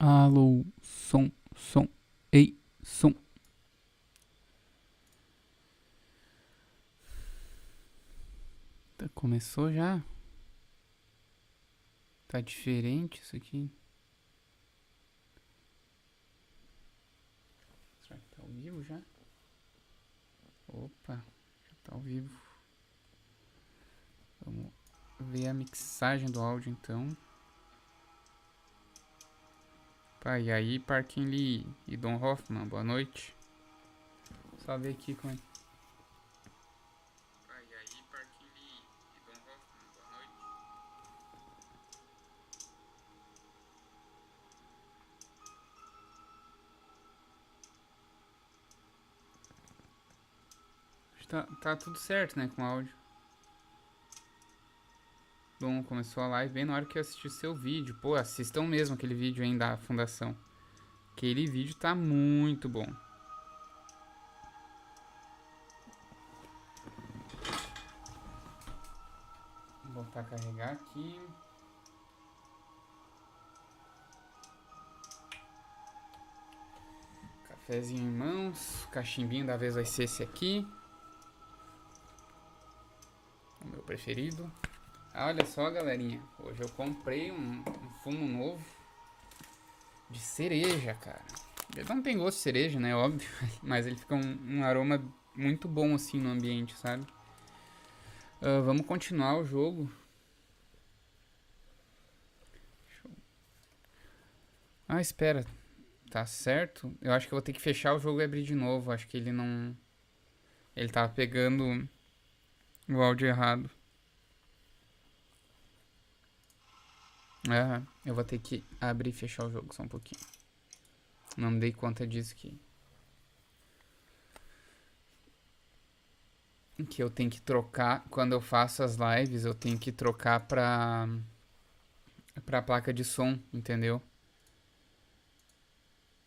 Alô, som, ei, som. Começou já? Tá diferente isso aqui? Será que tá ao vivo já? Opa, já tá ao vivo. Vamos ver a mixagem do áudio então. Pá, e aí, Parkin Lee e Don Hoffman, boa noite. Só ver aqui como é. Pá, e aí, Parkin Lee e Don Hoffman, boa noite. Tá tudo certo, né, com o áudio. Bom, começou a live bem na hora que eu assisti seu vídeo. Pô, assistam mesmo aquele vídeo aí da fundação. Aquele vídeo tá muito bom. Vou voltar a carregar aqui. Cafezinho em mãos. Cachimbinho da vez vai ser esse aqui. O meu preferido. Olha só, galerinha. Hoje eu comprei um fumo novo de cereja, cara. Ele não tem gosto de cereja, né? Óbvio. Mas ele fica um aroma muito bom assim no ambiente, sabe? Vamos continuar o jogo. Ah, espera. Tá certo? Eu acho que eu vou ter que fechar o jogo e abrir de novo. Acho que ele não... Ele tava pegando o áudio errado. Eu vou ter que abrir e fechar o jogo só um pouquinho. Não me dei conta disso aqui. Que eu tenho que trocar... Quando eu faço as lives, eu tenho que trocar pra placa de som, entendeu?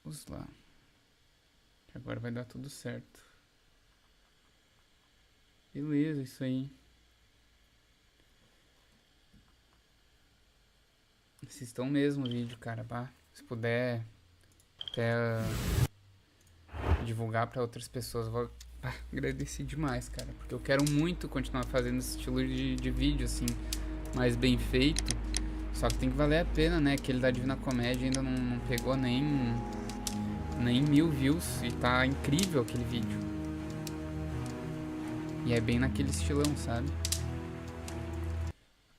Vamos lá. Agora vai dar tudo certo. Beleza, isso aí. Assistam mesmo o vídeo, cara. Bah, se puder até divulgar pra outras pessoas, eu vou agradecer demais, cara. Porque eu quero muito continuar fazendo esse estilo de vídeo, assim, mais bem feito. Só que tem que valer a pena, né? Aquele da Divina Comédia ainda não pegou nem 1000 views. E tá incrível aquele vídeo. E é bem naquele estilão, sabe?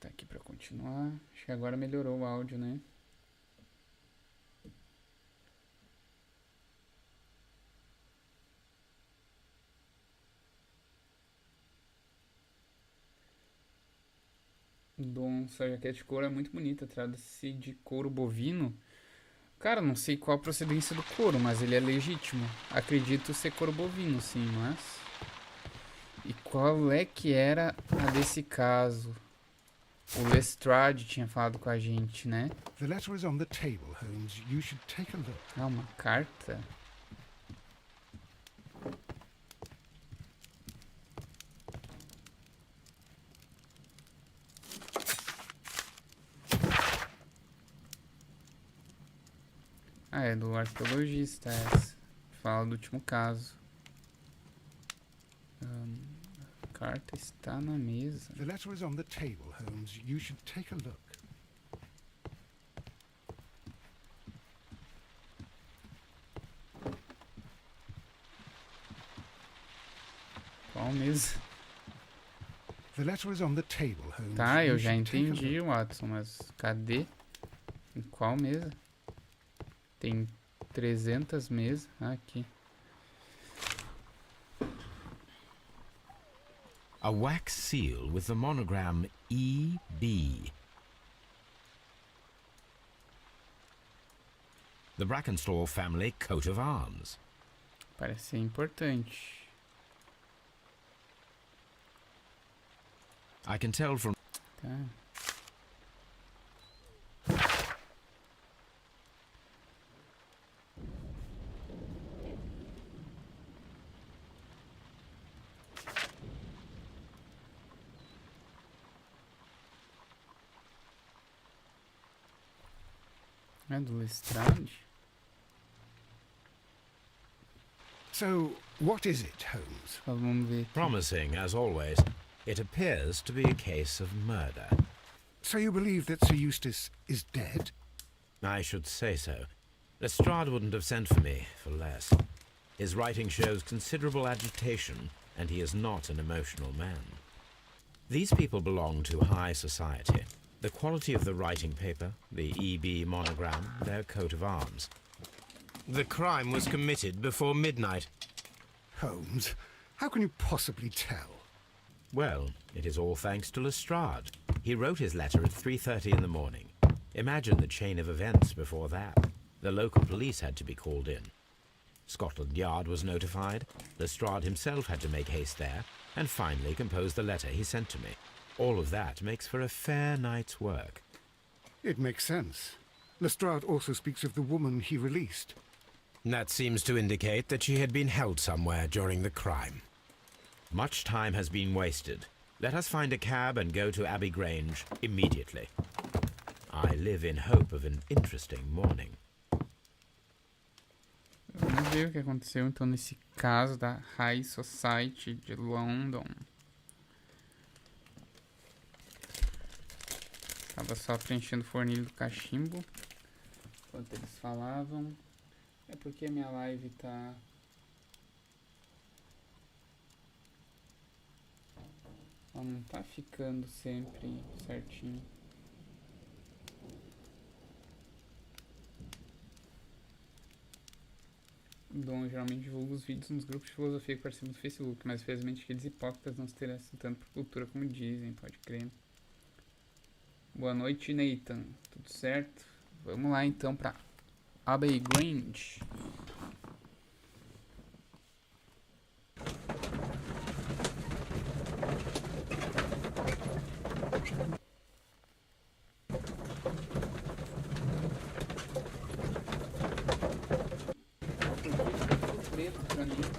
Tá aqui pra continuar. Acho que agora melhorou o áudio, né? Essa jaqueta de couro é muito bonita. Trata-se de couro bovino. Cara, não sei qual a procedência do couro, mas ele é legítimo. Acredito ser couro bovino, sim, mas... E qual é que era a desse caso? O Lestrade tinha falado com a gente, né? The letter is on the table, Holmes. You should take a look. Ah, uma carta? Ah, é do arqueologista essa. Fala do último caso. A carta está na mesa. The letter is on the table, Holmes. You should take a look. Qual mesa? The letter is on the table, Holmes. Tá, eu You já should take a entendi, look. Watson, mas cadê? Em qual mesa? Tem 300 mesas. Ah, aqui. A wax seal with the monogram EB. The Brackenstall family coat of arms. Parece ser importante. I can tell from... Tá. É do Lestrade? So, what is it, Holmes? Vamos ver aqui. Promising, as always, it appears to be a case of murder. So you believe that Sir Eustace is dead? I should say so. Lestrade wouldn't have sent for me for less. His writing shows considerable agitation, and he is not an emotional man. These people belong to high society. The quality of the writing paper, the EB monogram, their coat of arms. The crime was committed before midnight. Holmes, how can you possibly tell? Well, it is all thanks to Lestrade. He wrote his letter at 3:30 in the morning. Imagine the chain of events before that. The local police had to be called in. Scotland Yard was notified. Lestrade himself had to make haste there, and finally compose the letter he sent to me. All of that makes for a fair night's work. It makes sense. Lestrade also speaks of the woman he released. That seems to indicate that she had been held somewhere during the crime. Much time has been wasted. Let us find a cab and go to Abbey Grange immediately. I live in hope of an interesting morning. Vamos ver o que aconteceu então nesse caso da High Society de London. Estava só preenchendo o fornilho do cachimbo enquanto eles falavam. É porque a minha live tá... Ela não tá ficando sempre certinho. O Dom geralmente divulga os vídeos nos grupos de filosofia que participam do Facebook, mas infelizmente aqueles hipócritas não se interessam tanto por cultura como dizem, pode crer. Boa noite, Nathan. Tudo certo? Vamos lá então pra Abbey Grange.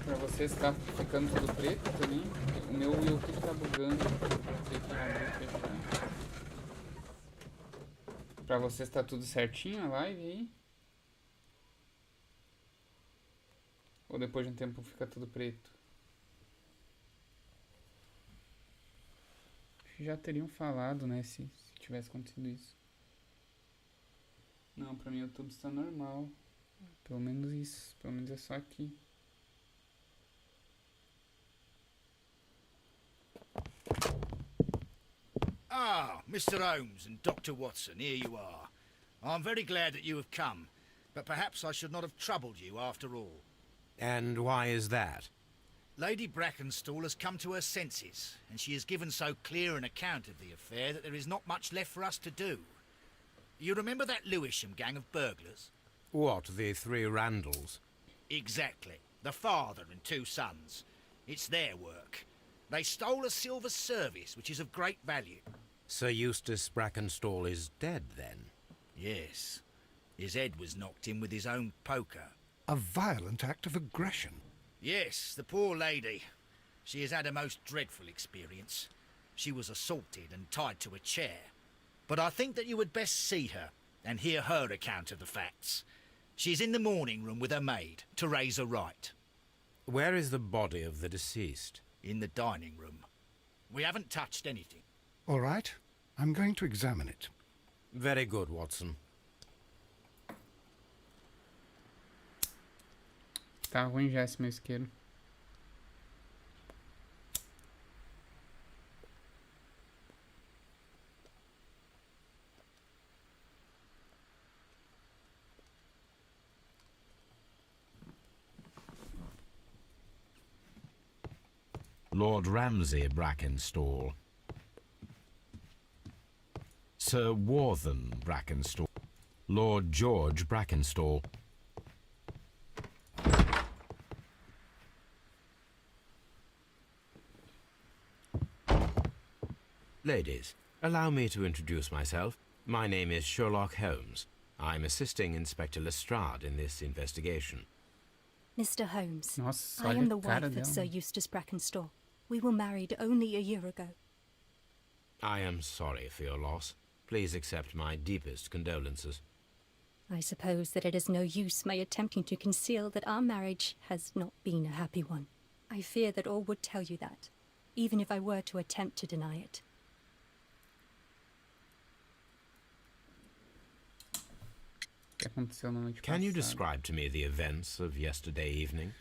Pra você está ficando tudo preto também. O meu YouTube tá bugando. Não sei o que abrir e fechar. Pra você está tudo certinho a live aí? Ou depois de um tempo fica tudo preto? Acho que já teriam falado, né? Se tivesse acontecido isso. Não, pra mim o YouTube está normal. Pelo menos isso. Pelo menos é só aqui. Ah, Mr. Holmes and Dr. Watson, here you are. I'm very glad that you have come, but perhaps I should not have troubled you after all. And why is that? Lady Brackenstall has come to her senses, and she has given so clear an account of the affair that there is not much left for us to do. You remember that Lewisham gang of burglars? What, the three Randalls? Exactly. The father and two sons. It's their work. They stole a silver service, which is of great value. Sir Eustace Brackenstall is dead, then? Yes. His head was knocked in with his own poker. A violent act of aggression. Yes, the poor lady. She has had a most dreadful experience. She was assaulted and tied to a chair. But I think that you would best see her and hear her account of the facts. She's in the morning room with her maid, Teresa Wright. Where is the body of the deceased? In the dining room. We haven't touched anything. All right, I'm going to examine it. Very good, Watson. Tá ruim já esse meu isqueiro. Lord Ramsay Brackenstall. Sir Warthen Brackenstall. Lord George Brackenstall. Ladies, allow me to introduce myself. My name is Sherlock Holmes. I'm assisting Inspector Lestrade in this investigation. Mr. Holmes, Nossa, I olha am the a cara wife of Sir dela. Eustace Brackenstall. We were married only a year ago. I am sorry for your loss. Please accept my deepest condolences. I suppose that it is no use my attempting to conceal that our marriage has not been a happy one. I fear that all would tell you that, even if I were to attempt to deny it. O que aconteceu na noite Can you passada? describe to me the events of yesterday evening?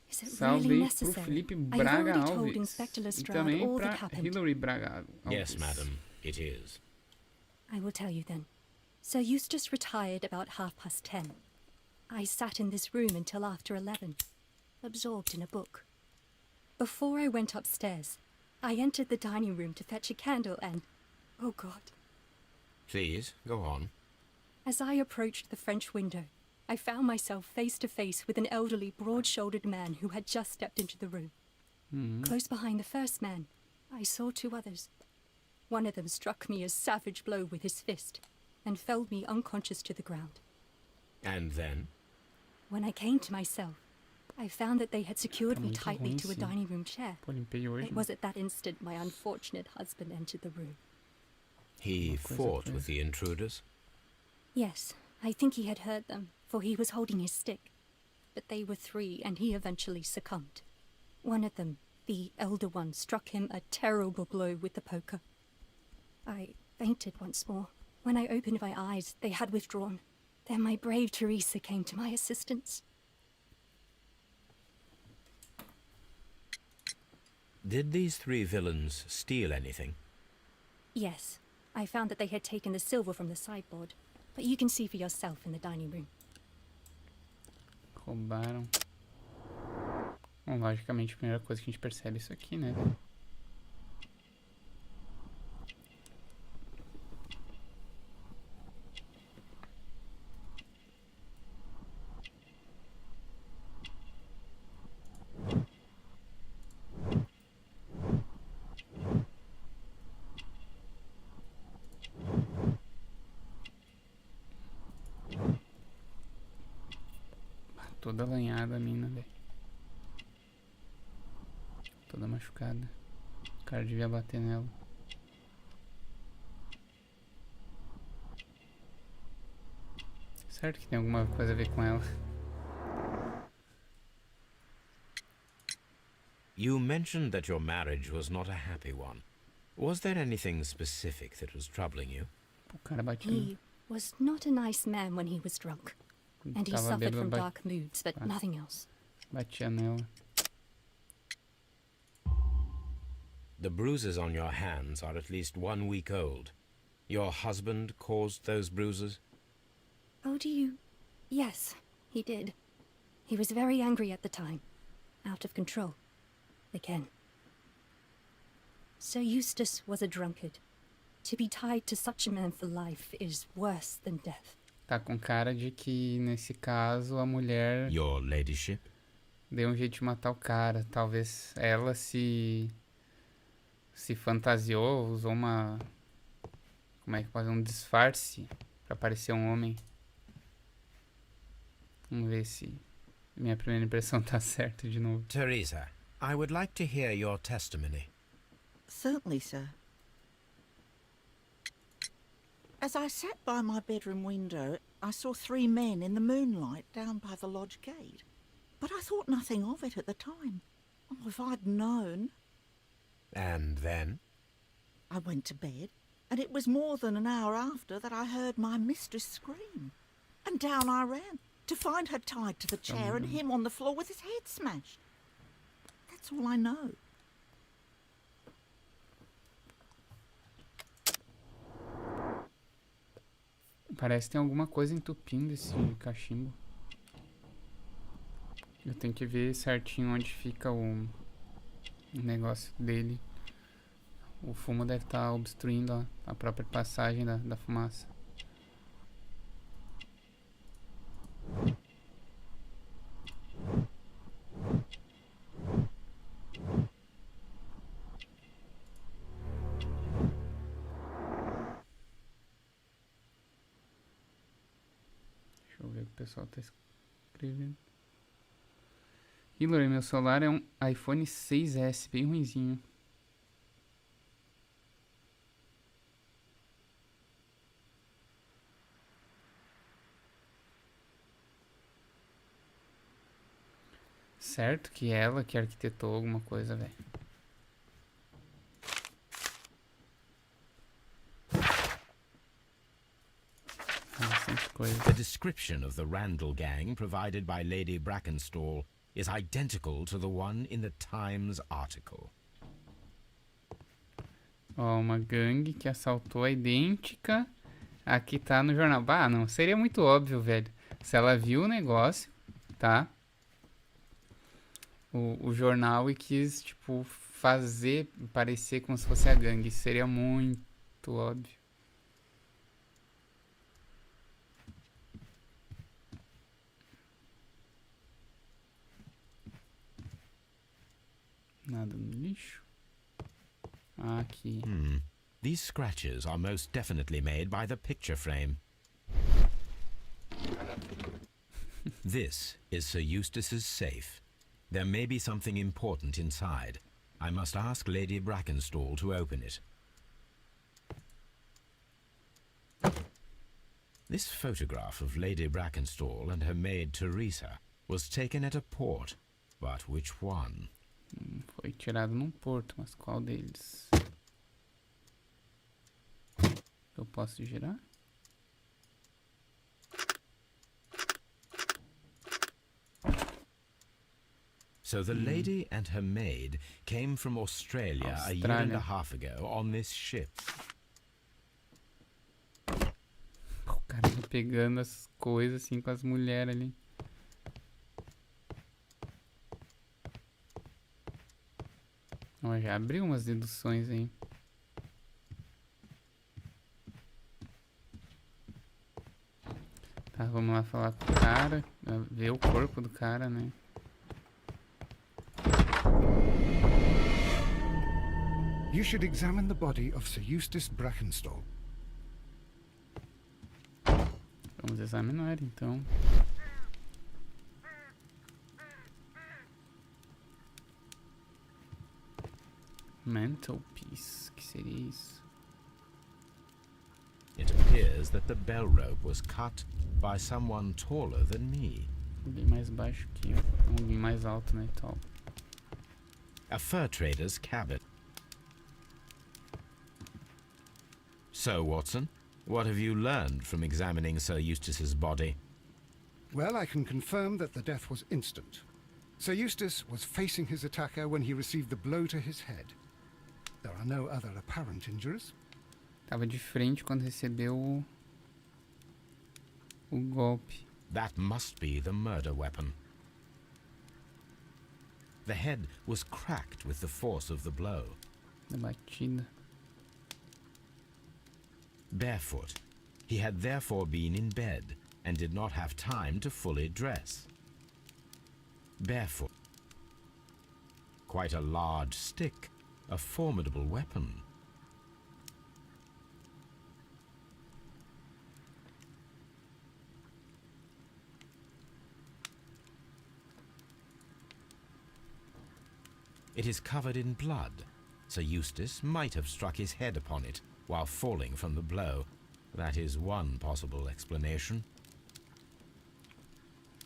Is it Salve really pro necessary? Felipe I have Braga already told Alves. Inspector E Lestrade também all that pra happened. Hilary Braga Alves. Yes, madam, it is. I will tell you then. Sir Eustace retired about 10:30. I sat in this room until after 11, absorbed in a book. Before I went upstairs, I entered the dining room to fetch a candle and... oh God. Please, go on. As I approached the French window, I found myself face to face with an elderly, broad-shouldered man who had just stepped into the room. Close behind the first man, I saw two others. One of them struck me a savage blow with his fist and felled me unconscious to the ground. And then? When I came to myself, I found that they had secured Tá me muito tightly ruim, to a sim. dining room chair. Pô, limpei hoje. It was at that instant my unfortunate husband entered the room. He Uma coisa fought foi- with the intruders? Yes, I think he had heard them, for he was holding his stick. But they were three, and he eventually succumbed. One of them, the elder one, struck him a terrible blow with the poker. I fainted once more. When I opened my eyes, they had withdrawn. Then my brave Teresa came to my assistance. Did these three villains steal anything? Yes, I found that they had taken the silver from the sideboard. But you can see for yourself in the dining room. Roubaram. Bom, logicamente, a primeira coisa que a gente percebe é isso aqui, né? Toda lanhada a mina, velho. Toda machucada. O cara devia bater nela. Certo que tem alguma coisa a ver com ela. You mentioned that your marriage was not a happy one. Was there anything specific that was troubling you? O cara batia He was not a nice man when he was drunk. And he Tava suffered bêbado, from dark moods, but nothing else. batia nela. The bruises on your hands are at least 1 week old. Your husband caused those bruises? Oh, do you? Yes, he did. He was very angry at the time. Out of control. Again. Sir Eustace was a drunkard. To be tied to such a man for life is worse than death. Tá com cara de que, nesse caso, a mulher Your ladyship? deu um jeito de matar o cara. Talvez ela se fantasiou, usou uma... Como é que pode? Um disfarce pra parecer um homem. Vamos ver se minha primeira impressão tá certa de novo. Teresa, I would like to hear your testimony. Certainly, sir. As I sat by my bedroom window, I saw three men in the moonlight down by the lodge gate. But I thought nothing of it at the time. Oh, if I'd known. And then? I went to bed, and it was more than an hour after that I heard my mistress scream. And down I ran, to find her tied to the chair and him on the floor with his head smashed. That's all I know. Parece que tem alguma coisa entupindo esse cachimbo. Eu tenho que ver certinho onde fica o negócio dele. O fumo deve estar obstruindo a própria passagem da fumaça. Deixa eu ver o que o pessoal tá escrevendo. Hilary, meu celular é um iPhone 6S, bem ruinzinho. Certo que ela que arquitetou alguma coisa, velho. Bastante coisa. The description of the Randall gang provided by Lady Brackenstall is identical to the one in the Times article. Ó, uma gangue que assaltou a idêntica a que tá no jornal. Ah, não, seria muito óbvio, velho. Se ela viu o negócio, tá? O jornal e quis, tipo, fazer parecer como se fosse a gangue. Seria muito óbvio. Nada no lixo. Aqui. These scratches are most definitely made by the picture frame. This is Sir Eustace's safe. There may be something important inside. I must ask Lady Brackenstall to open it. This photograph of Lady Brackenstall and her maid Teresa was taken at a port, but which one? Foi tirado num porto, mas qual deles? Eu posso girar? So the lady and her maid came from Australia a year and a Austrália. half ago on this ship. O cara tá pegando as coisas assim com as mulheres ali. Ó, já abriu umas deduções aí. Tá, vamos lá falar com o cara. Ver o corpo do cara, né? You should examine the body of Sir Eustace Brackenstall. Vamos examinar então. Mantelpiece, que seria isso? It appears that the bell rope was cut by someone taller than me. Alguém mais baixo que eu. Alguém mais alto, né, tal. A fur trader's cabin. So, Watson, what have you learned from examining Sir Eustace's body? Well, I can confirm that the death was instant. Sir Eustace was facing his attacker when he received the blow to his head. There are no other apparent injuries. Tava de frente quando recebeu o golpe. That must be the murder weapon. The head was cracked with the force of the blow. Da batida. Barefoot, he had therefore been in bed and did not have time to fully dress. Barefoot. Quite a large stick, a formidable weapon. It is covered in blood. Sir Eustace might have struck his head upon it while falling from the blow. That is one possible explanation.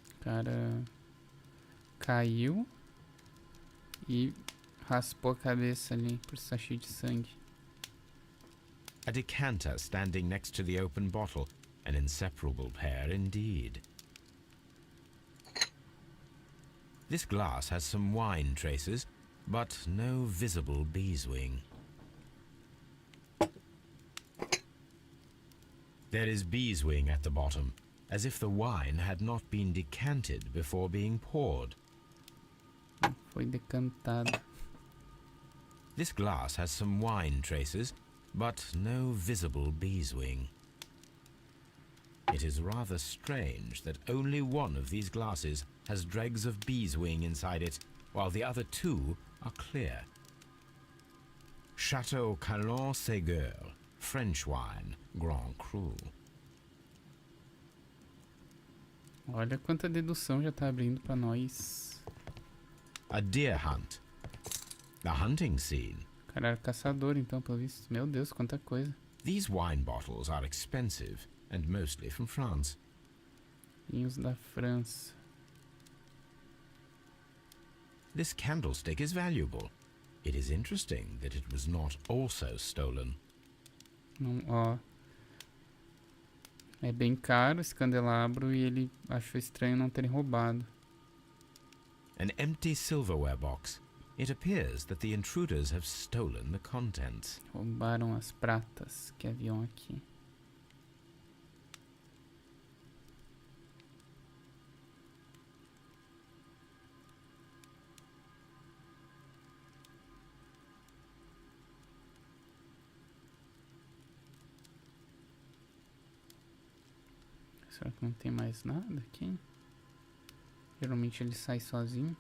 O cara caiu e raspou a cabeça ali por estar cheio de sangue. A decanter standing next to the open bottle, an inseparable pair indeed. This glass has some wine traces, but no visible beeswing. There is beeswing at the bottom, as if the wine had not been decanted before being poured. Foi decantado. This glass has some wine traces, but no visible beeswing. It is rather strange that only one of these glasses has dregs of beeswing inside it, while the other two are clear. Chateau Calon Ségur, French wine, Grand Cru. Olha quanta dedução já tá abrindo pra nós. A deer hunt. The hunting scene. O cara era caçador, então, pelo visto. Meu Deus, quanta coisa. These wine bottles are expensive and mostly from France. Vinhos da França. This candlestick is valuable. It is interesting that it was not also stolen. Não, ó. É bem caro esse candelabro e ele achou estranho não terem roubado. An empty silverware box. It appears that the intruders have stolen the contents. Roubaram as pratas que haviam aqui. Será que não tem mais nada aqui? Geralmente ele sai sozinho.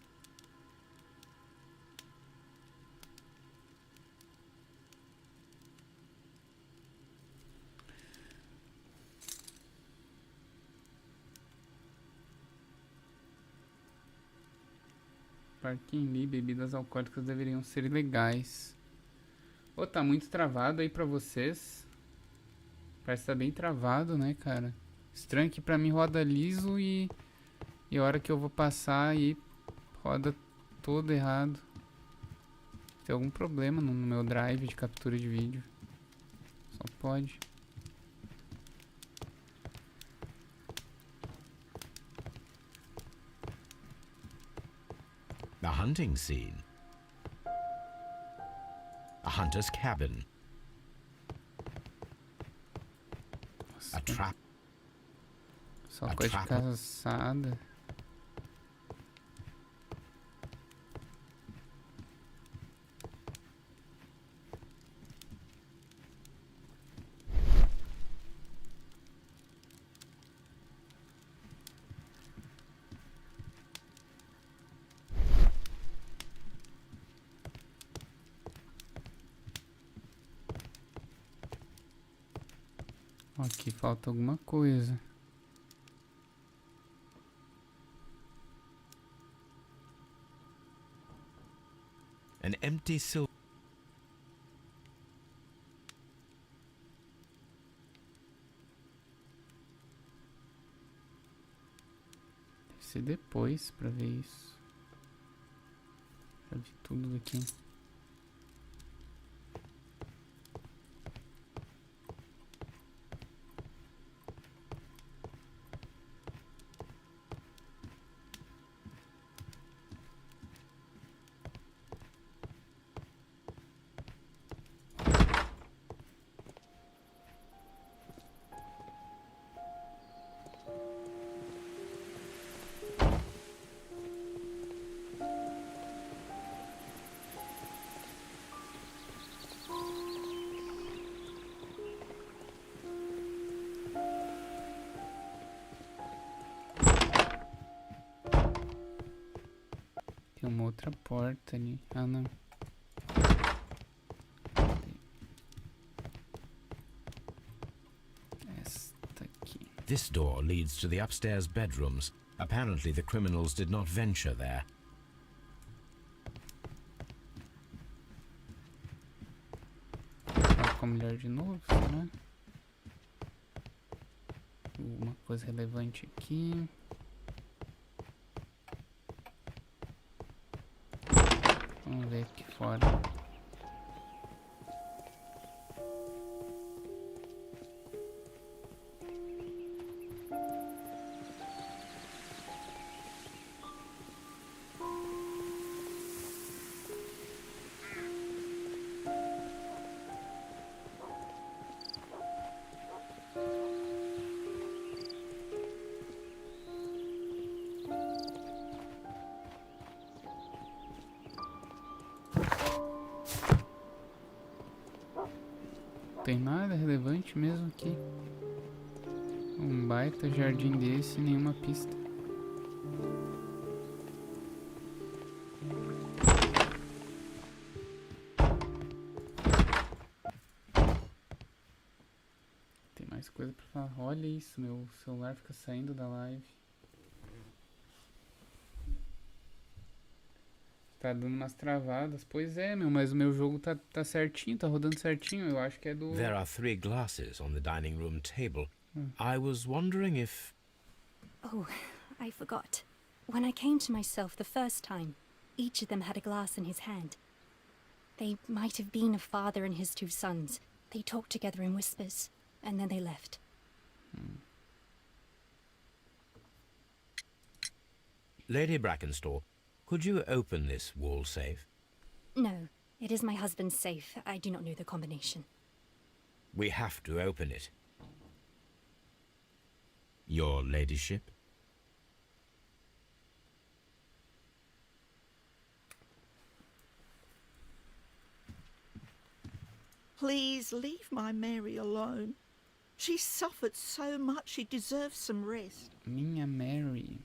Parquinho ali, bebidas alcoólicas deveriam ser ilegais. Ô, tá muito travado aí pra vocês. Parece que tá bem travado, né, cara? Estranho que pra mim roda liso e a hora que eu vou passar aí roda todo errado. Tem algum problema no meu drive de captura de vídeo. Só pode. A hunting scene. A hunter's cabin. Nossa, A trap. só a coisa de trap. caçada. Aqui falta alguma coisa. An empty silver. Deve ser depois pra ver isso. Já vi tudo daqui. Tem uma outra porta ali. Ah, não. Esta aqui. This door leads to the upstairs bedrooms. Apparently the criminals did not venture there. Fala com a mulher de novo, será? Uma coisa relevante aqui. Vamos ver aqui fora. Tem nada relevante mesmo aqui. Um baita jardim desse e nenhuma pista. Tem mais coisa pra falar. Olha isso, meu celular fica saindo da live. Tá dando umas travadas. Pois é, meu, mas o meu jogo tá certinho, tá rodando certinho. Eu acho que é do... There are 3 glasses on the dining room table. I was wondering if... Oh, I forgot. When I came to myself the first time, Each of them had a glass in his hand. They might have been a father and his two sons. They talked together in whispers, and then they left. Lady Brackenstall, could you open this wall safe? No, it is my husband's safe. I do not know the combination. We have to open it. Your ladyship? Please leave my Mary alone. She suffered so much, she deserves some rest. Minha Mary.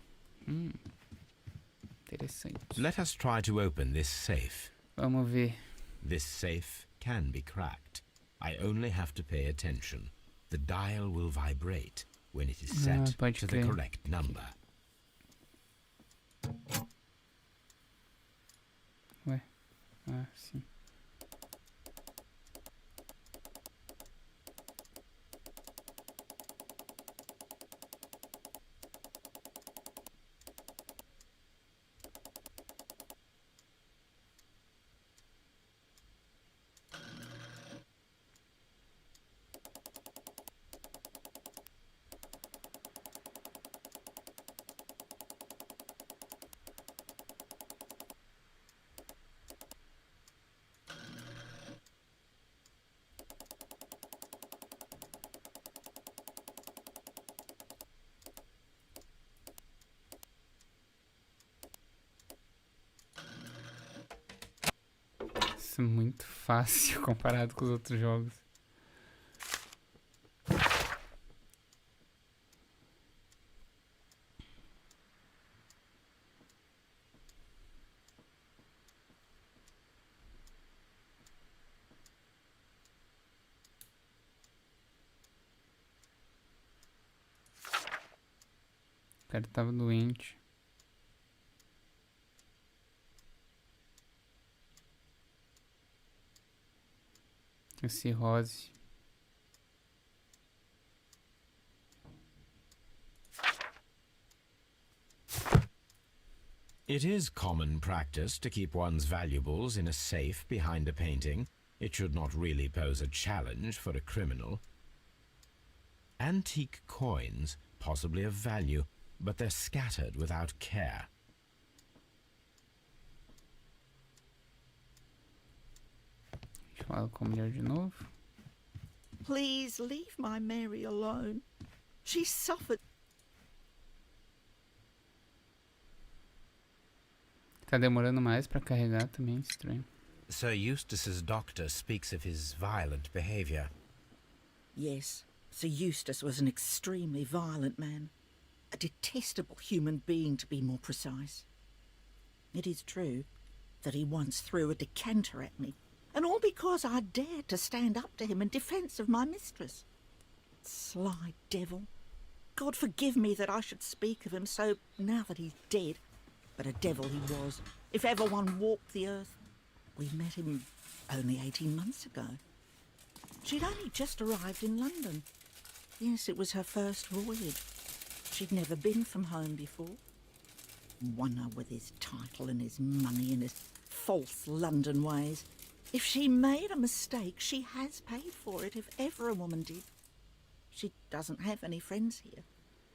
Interessante. Let us try to open this safe. Vamos ver. This safe can be cracked. I only have to pay attention. The dial will vibrate when it is set pode to the crer. correct number. Ué. Ah, sim. Isso é muito fácil comparado com os outros jogos. O cara tava doente. Tinha cirrose. It is common practice to keep one's valuables in a safe behind a painting. It should not really pose a challenge for a criminal. Antique coins, possibly of value, but they're scattered without care. Deixa eu falar com a mulher de novo. Please leave my Mary alone. She suffered. Tá demorando mais pra carregar também, estranho. Sir Eustace's doctor speaks of his violent behavior. Yes, Sir Eustace was an extremely violent man. A detestable human being, to be more precise. It is true that he once threw a decanter at me, and all because I dared to stand up to him in defence of my mistress. Sly devil. God forgive me that I should speak of him so now that he's dead. But a devil he was, if ever one walked the earth. We met him only 18 months ago. She'd only just arrived in London. Yes, it was her first voyage. She'd never been from home before. Wonder with his title and his money and his false London ways. If she made a mistake, she has paid for it, if ever a woman did. She doesn't have any friends here,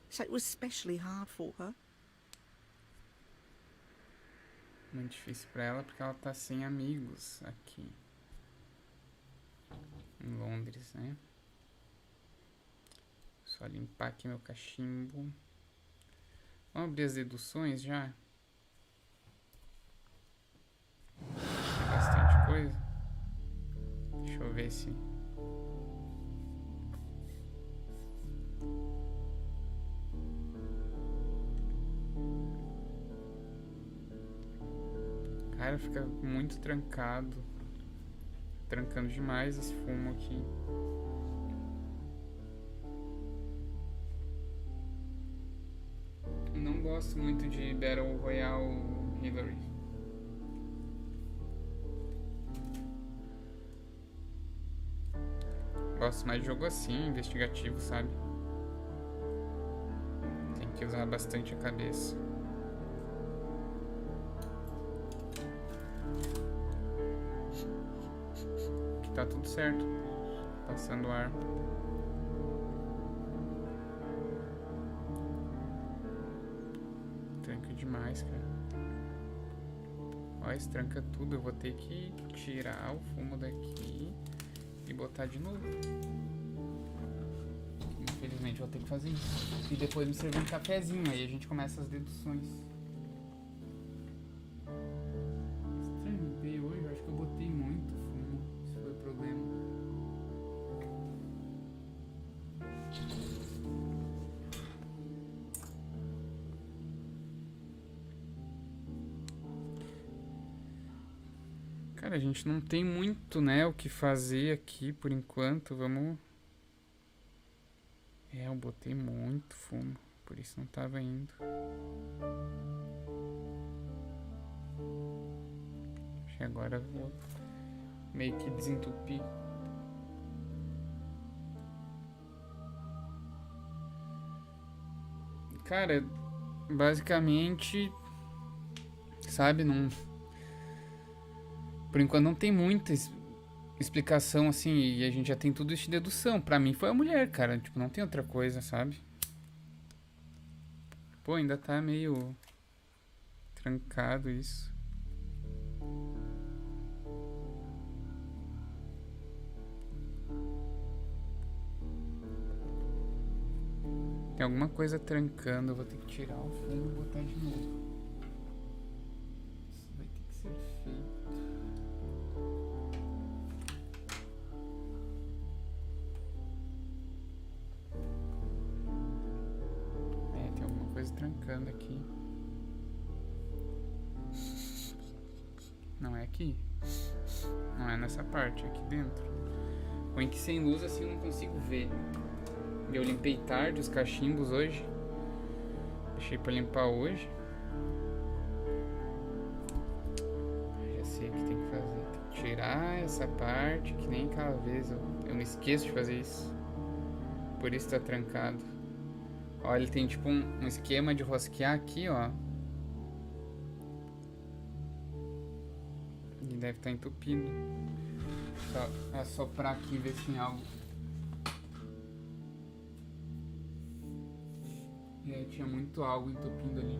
so it was especially hard for her. Muito difícil pra ela porque ela tá sem amigos aqui. Em Londres, né? Só limpar aqui meu cachimbo. Vamos abrir as deduções já? Tem bastante coisa. Deixa eu ver se... Cara, fica muito trancado. Trancando demais esse fumo aqui. Não gosto muito de Battle Royale Hillary. Gosto mais de jogo assim, investigativo, sabe? Tem que usar bastante a cabeça. tá tudo certo. Passando ar. Tranca demais, cara. Ó, estranca tudo. Eu vou ter que tirar o fumo daqui e botar de novo. Infelizmente eu vou ter que fazer isso. E depois me servir um cafezinho. Aí a gente começa as deduções. Estranho ver hoje. Eu acho que eu botei muito fumo. Esse foi o problema. Cara, a gente não tem muito, né, o que fazer aqui por enquanto. Vamos... eu botei muito fumo, por isso não tava indo. Acho que agora eu vou meio que desentupir. Cara, basicamente, sabe, não... Por enquanto não tem muita explicação, assim, e a gente já tem tudo isso de dedução. Pra mim foi a mulher, cara, tipo, não tem outra coisa, sabe? Pô, ainda tá meio trancado isso. Tem alguma coisa trancando, eu vou ter que tirar o fundo e botar de novo. Isso vai ter que ser feito. Tem alguma coisa trancando aqui. Não é aqui. Não é nessa parte, é aqui dentro. Põe que sem luz assim eu não consigo ver. Eu limpei tarde os cachimbos hoje. Deixei pra limpar hoje. Já sei o que tem que fazer. Tem que tirar essa parte, que nem aquela vez eu me esqueço de fazer isso. Por isso tá trancado. Ó, ele tem tipo um esquema de rosquear aqui, ó. E deve estar entupido. Só assoprar aqui e ver se tem algo. Tinha muito algo entupindo ali.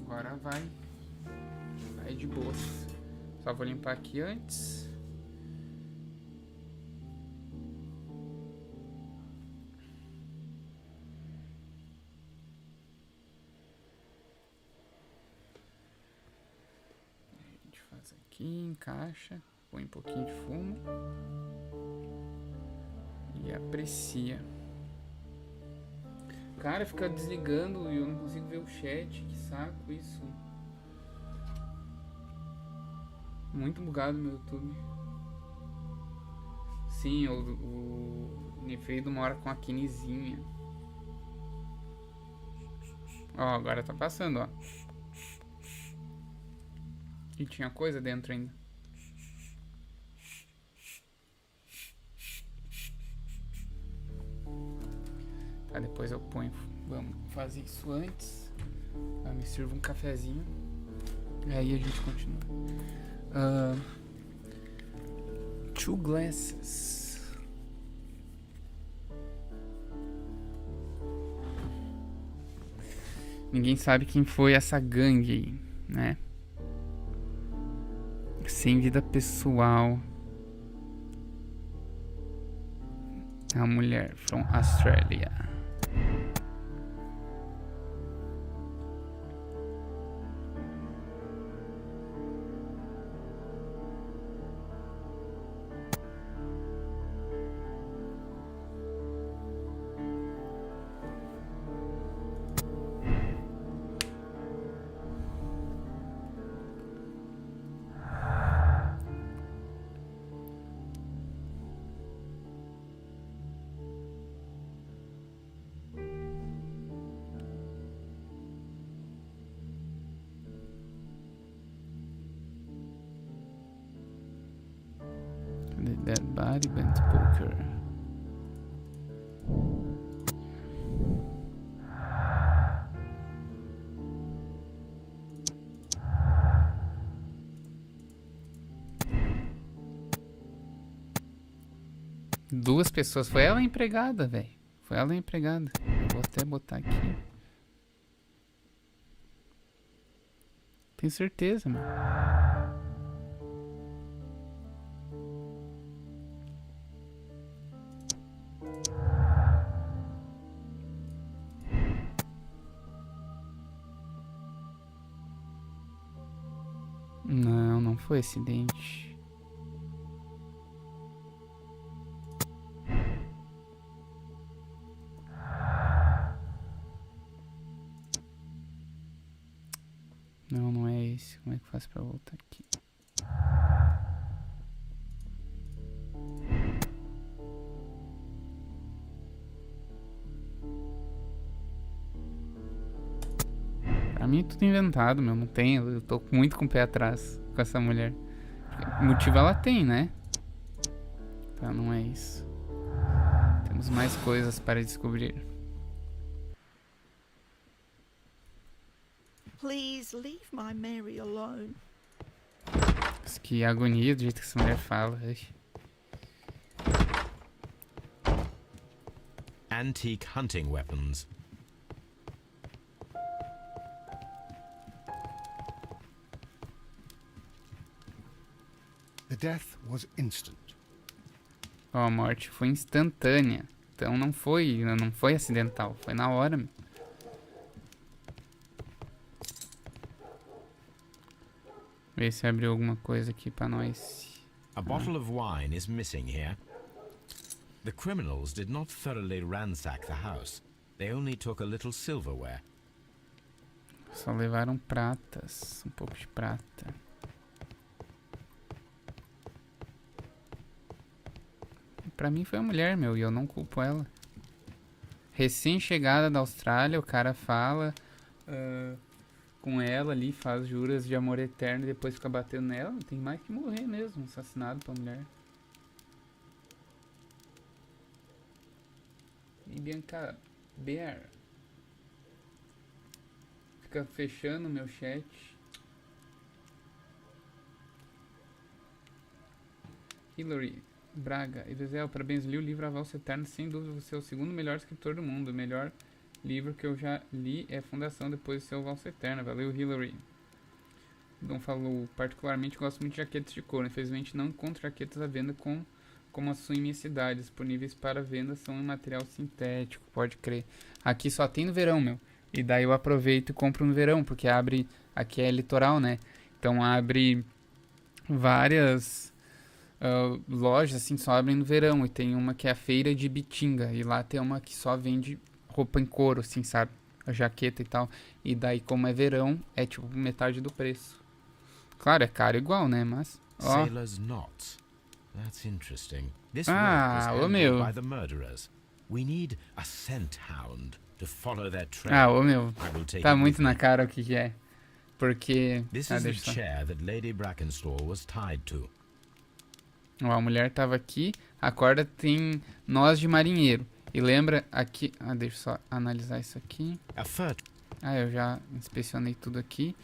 Agora vai de boa. Só vou limpar aqui antes. A gente faz aqui, encaixa, põe um pouquinho de fumo e aprecia. Cara, fica desligando e eu não consigo ver o chat. Que saco isso. Muito bugado meu YouTube. Sim, o Nefrido mora com a Kinizinha. Ó, agora tá passando, ó. E tinha coisa dentro ainda. Tá, depois eu ponho. Vamos fazer isso antes. Eu me sirvo um cafezinho. E aí a gente continua. 2 glasses. Ninguém sabe quem foi essa gangue aí, né? Sem vida pessoal. A mulher from Australia. The dead body went poker. 2 pessoas. Foi ela a empregada, velho. Foi ela a empregada. Eu vou até botar aqui. Tenho certeza, meu. Não, não foi acidente. Não, não é esse. Como é que eu faço pra voltar aqui? Pra mim é tudo inventado, meu. Não tem. Eu tô muito com o pé atrás com essa mulher. Motivo ela tem, né? Então não é isso. Temos mais coisas para descobrir. Please leave my Mary alone. Que agonia do jeito que essa mulher fala. Ai. Antique hunting weapons. The death was instant. Ó, a morte foi instantânea. Então não foi acidental. Foi na hora, meu. Ver se abriu alguma coisa aqui pra nós. A bottle of wine is missing here. The criminals did not thoroughly ransack the house. They only took a little silverware. Só levaram pratas. Um pouco de prata. Pra mim foi a mulher, meu. E eu não culpo ela. Recém-chegada da Austrália, o cara fala com ela ali, faz juras de amor eterno e depois fica batendo nela. Tem mais que morrer mesmo, assassinado pela mulher. E Bianca Bear fica fechando meu chat. Hillary Braga, Elisel, parabéns, li o livro A Valsa Eterna, sem dúvida você é o segundo melhor escritor do mundo. O melhor livro que eu já li é Fundação, depois do seu Valsa Eterna. Valeu, Hillary. Dom falou, particularmente gosto muito de jaquetas de couro. Infelizmente não encontro jaquetas à venda como a sua em minha cidade. Disponíveis para venda são em material sintético, pode crer. Aqui só tem no verão, meu. E daí eu aproveito e compro no verão, porque abre, aqui é litoral, né? Então abre várias lojas assim só abrem no verão. E tem uma que é a feira de Bitinga. E lá tem uma que só vende roupa em couro, assim, sabe? A jaqueta e tal. E daí, como é verão, é tipo metade do preço. Claro, é caro igual, né? Mas. Ó. Sailor's knots. That's interesting. This Ah, work was ô, handled meu. by the murderers. We need a scent hound to follow their trail. Ah, ô meu. I will take Tá it muito with na me. cara o que que é. Porque. This Ah, is the deixa só. chair that Lady Brackenstall was tied to. Ó, a mulher tava aqui. A corda tem nós de marinheiro. E lembra aqui. Ah, deixa eu só analisar isso aqui. A fur Ah, eu já inspecionei tudo aqui.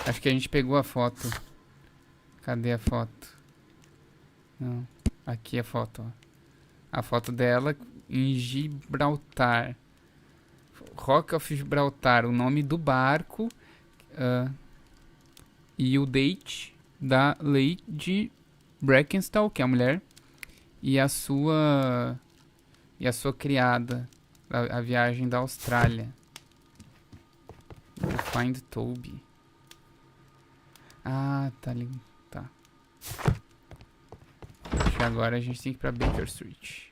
Acho que a gente pegou a foto. Cadê a foto? Não. Aqui a foto, ó. A foto dela em Gibraltar. Rock of Gibraltar. O nome do barco. E o date da Lady Brackenstall, que é a mulher. E a sua criada. A viagem da Austrália. Vou find Toby. Ah, tá ali. Tá. Acho que agora a gente tem que ir pra Baker Street.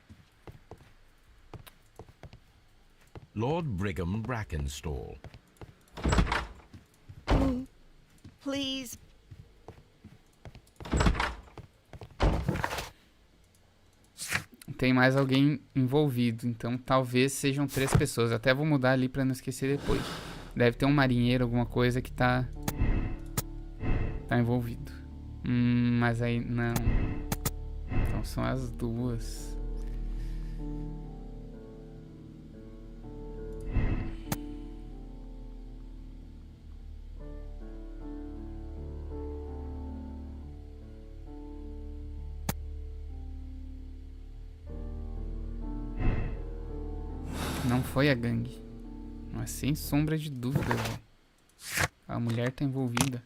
Lord Brigham Brackenstall. Please. Tem mais alguém envolvido, então talvez sejam 3 pessoas. Até vou mudar ali pra não esquecer depois. Deve ter um marinheiro, alguma coisa que tá envolvido. Mas aí não. Então são as 2. Não foi a gangue. Mas sem sombra de dúvida, velho. A mulher tá envolvida.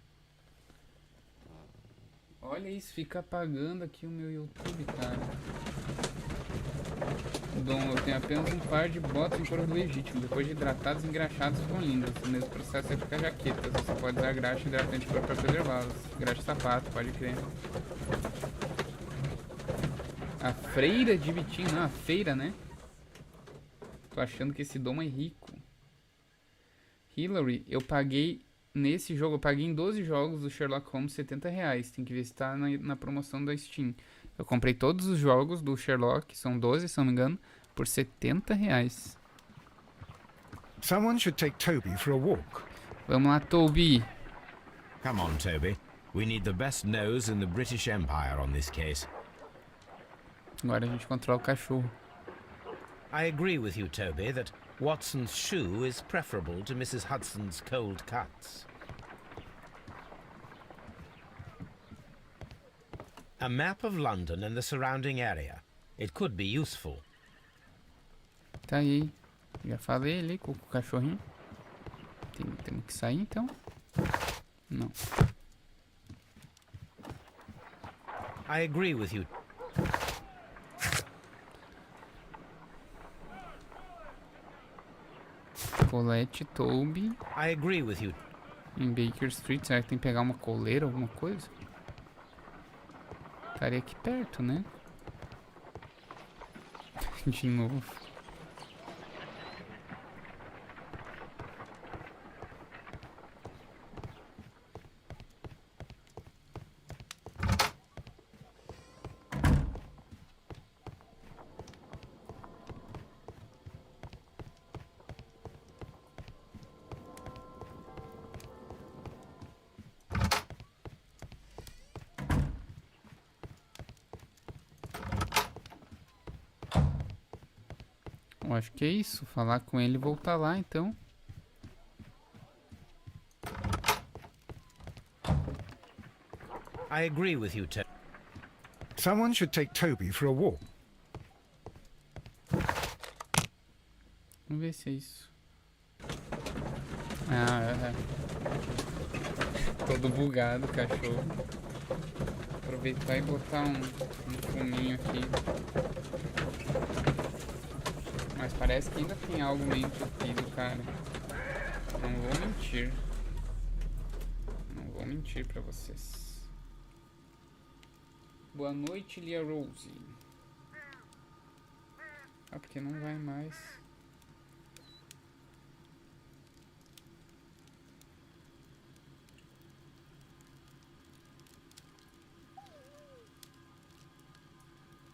Olha isso, fica apagando aqui o meu YouTube, cara. Dom, eu tenho apenas um par de botas em couro legítimo. Depois de hidratadas e engraxadas, ficam lindas. O mesmo processo é ficar jaquetas. Você pode usar graxa e hidratante para preservá-las. Graxa e sapato, pode crer. A freira de Vitinho, não, a feira, né? Tô achando que esse Dom é rico. Hillary, eu paguei nesse jogo, eu paguei em 12 jogos do Sherlock Holmes R$70. Tem que ver se tá na promoção da Steam. Eu comprei todos os jogos do Sherlock, são 12, se não me engano, por R$70. Someone should take Toby for a walk. Vamos lá, Toby. Come on, Toby. We need the best nose in the British Empire on this case. Agora a gente controla o cachorro. I agree with you, Toby, that Watson's shoe is preferable to Mrs. Hudson's cold cuts. A map of London and the surrounding area. It could be useful. Tá aí. Já falei ali com o cachorrinho. Temos que sair então? Não. I agree with you. Colette, Toby. I agree with you. Em Baker Street. Será que tem que pegar uma coleira, alguma coisa? Estaria aqui perto, né? De novo. Eu acho que é isso. Falar com ele e voltar lá, então. I agree with you, Toby. Someone should take Toby for a walk. Vamos ver se é isso. Ah, é. Todo bugado, cachorro. Aproveitar e botar um fuminho aqui. Mas parece que ainda tem algo meio entupido, cara. Não vou mentir. Não vou mentir pra vocês. Boa noite, Lia Rose. Ah, porque não vai mais.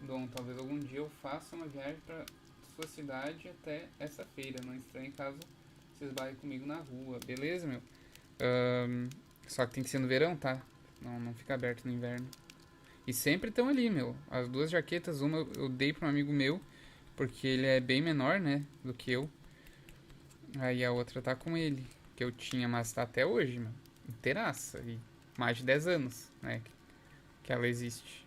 Dom, talvez algum dia eu faça uma viagem pra sua cidade até essa feira. Não estranhe caso vocês vayam comigo na rua. Beleza, meu? Só que tem que ser no verão, tá? Não fica aberto no inverno. E sempre estão ali, meu. As duas jaquetas, uma eu dei pra um amigo meu, porque ele é bem menor, né, do que eu. Aí a outra tá com ele, que eu tinha, mas tá até hoje, meu. Inteiraça. E mais de 10 anos, né, que ela existe.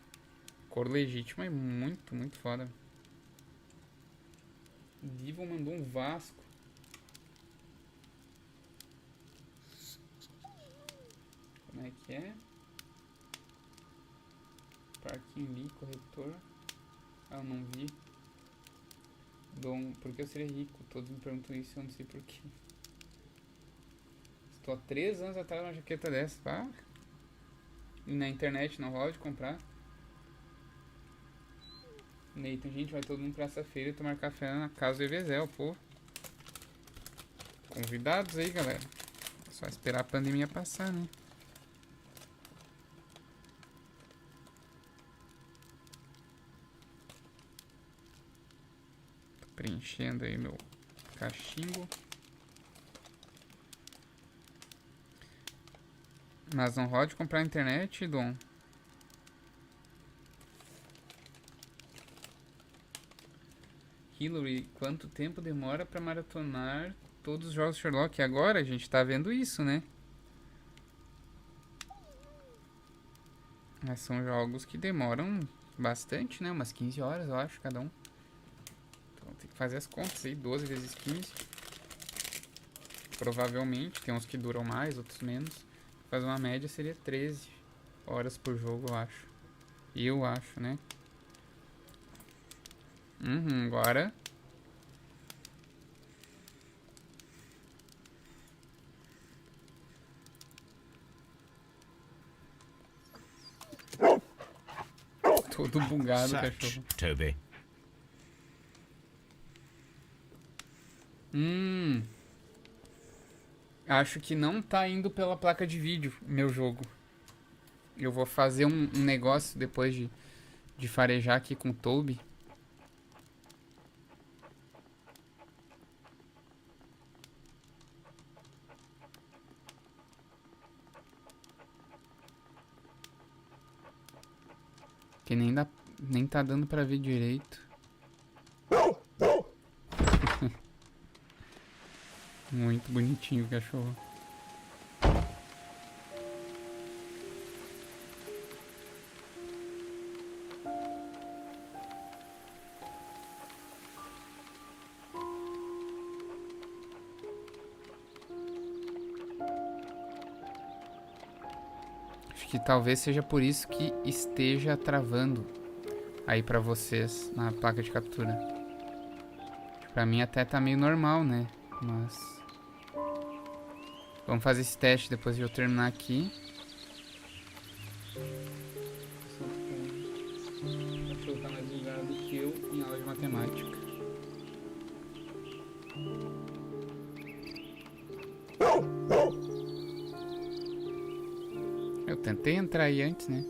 Cor legítima é muito, muito foda. Divo mandou um Vasco. Como é que é? Parquinho Lee, corretor. Ah, eu não vi. Dom, por que eu seria rico? Todos me perguntam isso, eu não sei porquê. Estou há 3 anos atrás de uma jaqueta dessa, tá? E na internet não rola de comprar. Nathan, gente, vai todo mundo pra essa feira e tomar café na casa do Evezel, pô. Convidados aí, galera. Só esperar a pandemia passar, né? Tô preenchendo aí meu cachimbo. Mas não rola de comprar na internet, Dom. Hillary, quanto tempo demora pra maratonar todos os jogos Sherlock? E agora a gente tá vendo isso, né? Mas são jogos que demoram bastante, né? Umas 15 horas, eu acho, cada um. Então Tem que fazer as contas aí. 12 vezes 15. Provavelmente. Tem uns que duram mais, outros menos. Fazer uma média seria 13 horas por jogo, eu acho. Eu acho, né? Agora. Todo bugado, Search, cachorro. Toby. Acho que não tá indo pela placa de vídeo, meu jogo. Eu vou fazer um negócio depois de farejar aqui com o Toby. Que nem tá dando pra ver direito. Muito bonitinho o cachorro. Acho que talvez seja por isso que esteja travando aí pra vocês na placa de captura. Pra mim até tá meio normal, né? Mas vamos fazer esse teste depois de eu terminar aqui. O cachorro tá mais bugado que eu em aula de matemática. Eu tentei entrar aí antes, né?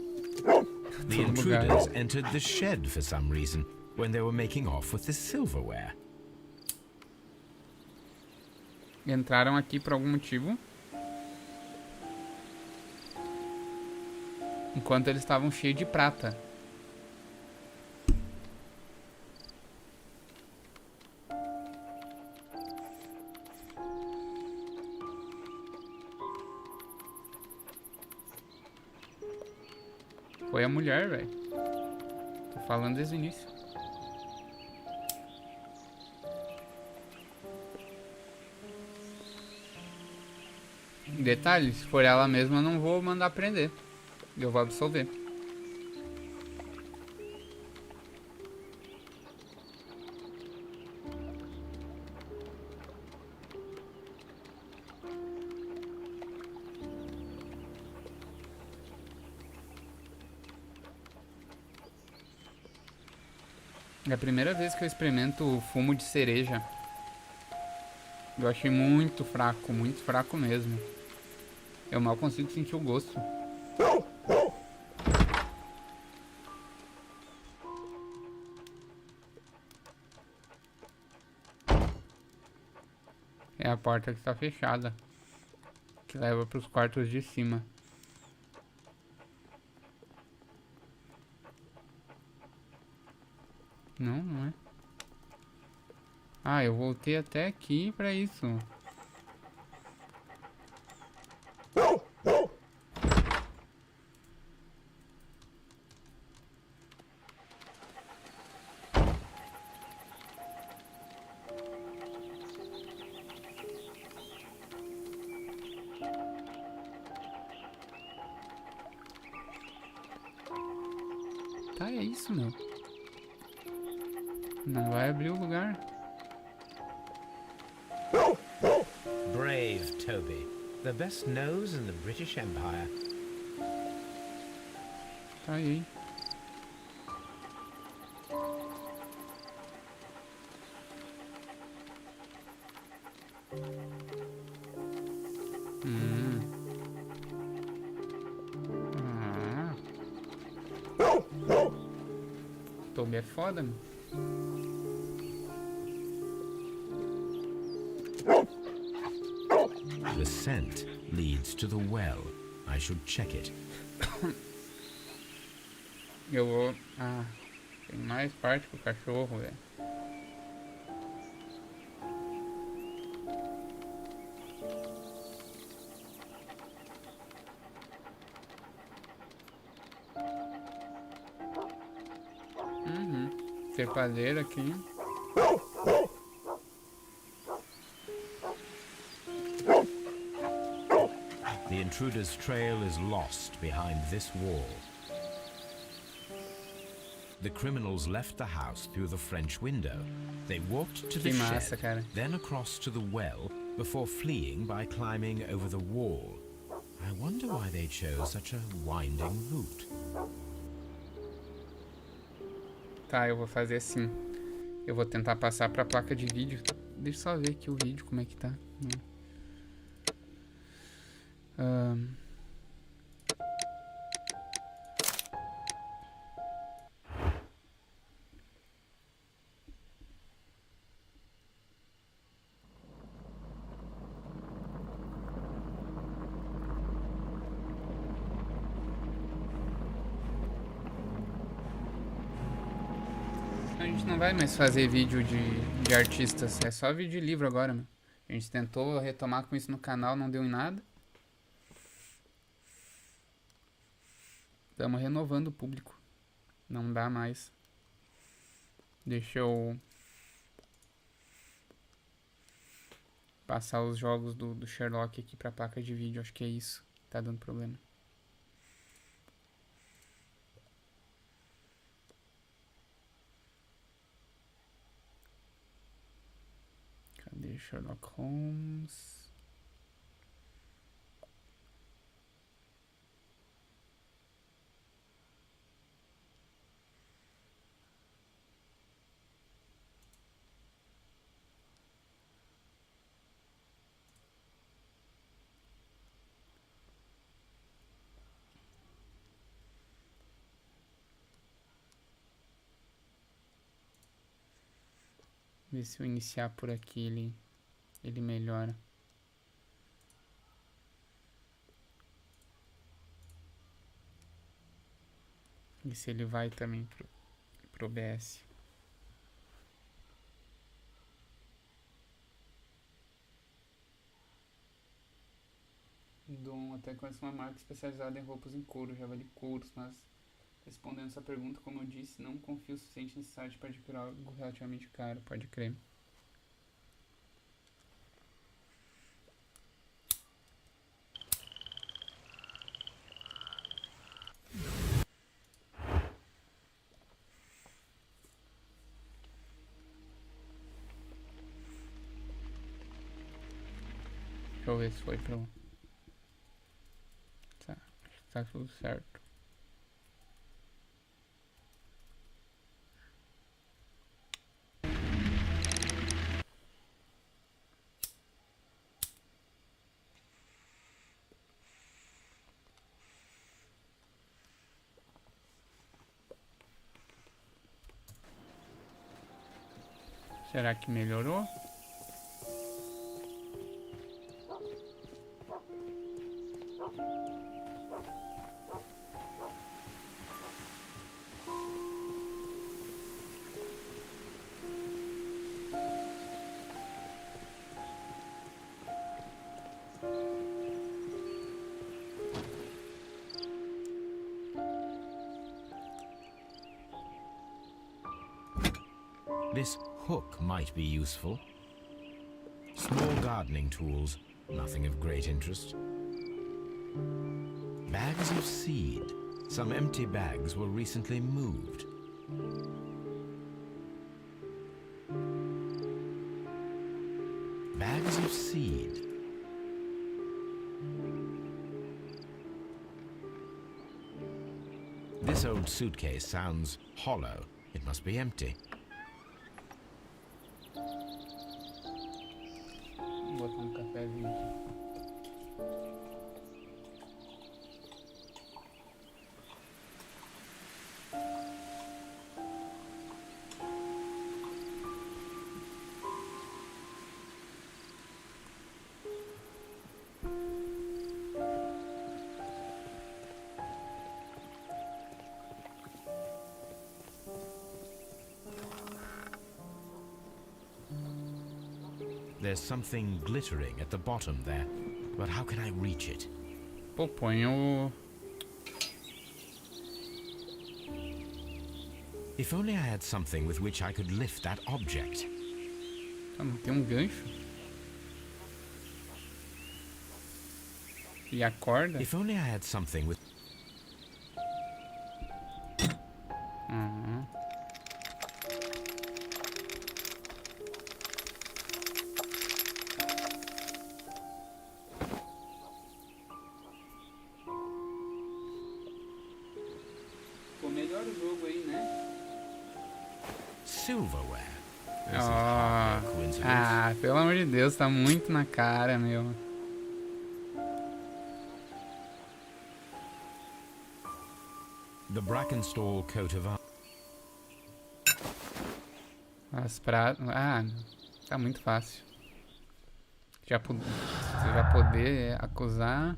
The Todo bugado. intruders entered the shed for some reason when they were making off with the silverware. Entraram aqui por algum motivo. Enquanto eles estavam cheios de prata. Foi a mulher, velho. Tô falando desde o início. Detalhe, se for ela mesma, eu não vou mandar prender. Eu vou absolver. É a primeira vez que eu experimento fumo de cereja. Eu achei muito fraco mesmo. Eu mal consigo sentir o gosto. É a porta que está fechada, que leva para os quartos de cima. Não, não é. Ah, eu voltei até aqui para isso. Tá, é isso, meu. Não vai abrir o lugar. Brave Toby. The best nose in the British Empire. Tá aí. Toby é foda, meu. The scent leads to the well. I should check it. Eu vou... Ah, tem mais parte pro cachorro, velho. Trepadeira aqui. The intruder's trail is lost behind this wall. The criminals left the house through the French window. They walked to the Que massa, shed, cara. then across to the well, before fleeing by climbing over the wall. I wonder why they chose such a winding route. Tá, eu vou fazer assim. Eu vou tentar passar pra placa de vídeo. Deixa eu só ver aqui o vídeo, como é que tá. A gente não vai mais fazer vídeo de artistas, é só vídeo de livro agora, meu. A gente tentou retomar com isso no canal, não deu em nada. Estamos renovando o público. Não dá mais. Deixa eu passar os jogos do Sherlock aqui pra placa de vídeo. Acho que é isso que tá dando problema. Cadê Sherlock Holmes? Ver se eu iniciar por aqui ele melhora. E se ele vai também pro OBS. Dom até conhece uma marca especializada em roupas em couro, já vale cursos, mas respondendo essa pergunta, como eu disse, não confio o suficiente nesse site para adquirir algo relativamente caro, pode crer. Deixa eu ver se foi pro... Tá, acho que tá tudo certo. Será que melhorou? This hook might be useful. Small gardening tools, nothing of great interest. Bags of seed. Some empty bags were recently moved. Bags of seed. This old suitcase sounds hollow. It must be empty. Vou botar um cafezinho aqui. There's something glittering at the bottom there, but how can I reach it? Pô, põe o... If only I had something with which I could lift that object. Ah, não tem um gancho? E a corda? If only I had something with... Uhum. Ficou melhor o jogo aí, né? silverware. This is Ah, hardly a coincidence. pelo amor de Deus, tá muito na cara, meu. The Brackenstall coat of arms. As pratas. Ah, tá muito fácil. Já poder acusar.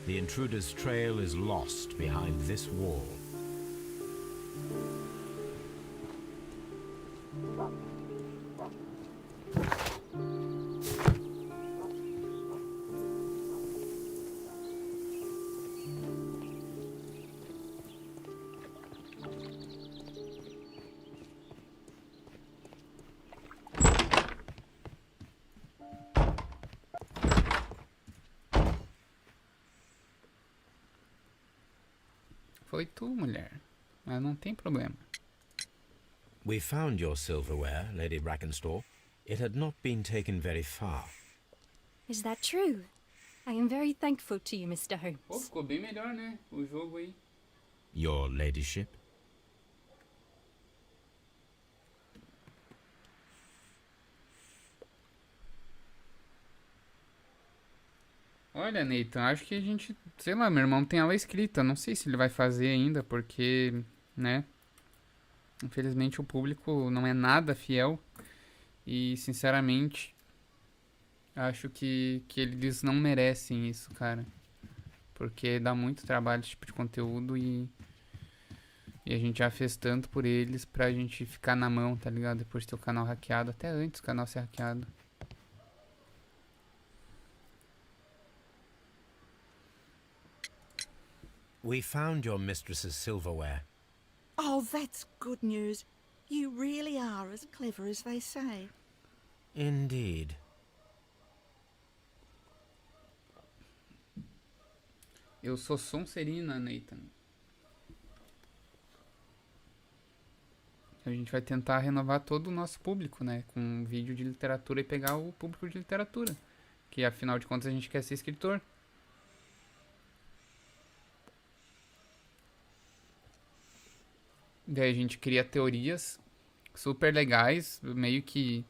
The intruder's trail is lost behind this wall. Foi tu, mulher. Mas não tem problema. We found your silverware, Lady Brackenstall. It had not been taken very far. Is that true? I am very thankful to you, Mr. Holmes. Pô, ficou bem melhor, né? O jogo aí. Your ladyship? Olha, Nathan, acho que a gente... Sei lá, meu irmão tem ela escrita. Não sei se ele vai fazer ainda, porque... Né? Infelizmente o público não é nada fiel. E, sinceramente... Acho que eles não merecem isso, cara. Porque dá muito trabalho esse tipo de conteúdo e a gente já fez tanto por eles pra gente ficar na mão, tá ligado? Depois de ter o canal hackeado, até antes do canal ser hackeado. We found your mistress's silverware. Oh, that's good news. You really are as clever as they say. Indeed. Eu sou Sonserina, Nathan. A gente vai tentar renovar todo o nosso público, né? Com um vídeo de literatura e pegar o público de literatura. Que afinal de contas a gente quer ser escritor. Daí a gente cria teorias super legais, meio que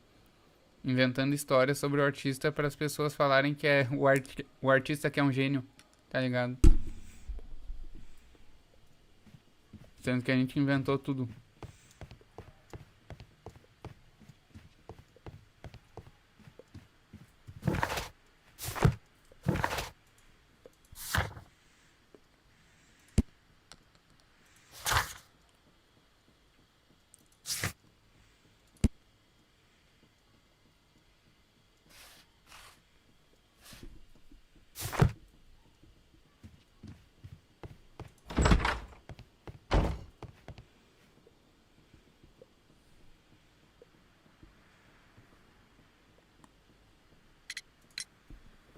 inventando histórias sobre o artista para as pessoas falarem que é o artista que é um gênio, tá ligado? Sendo que a gente inventou tudo.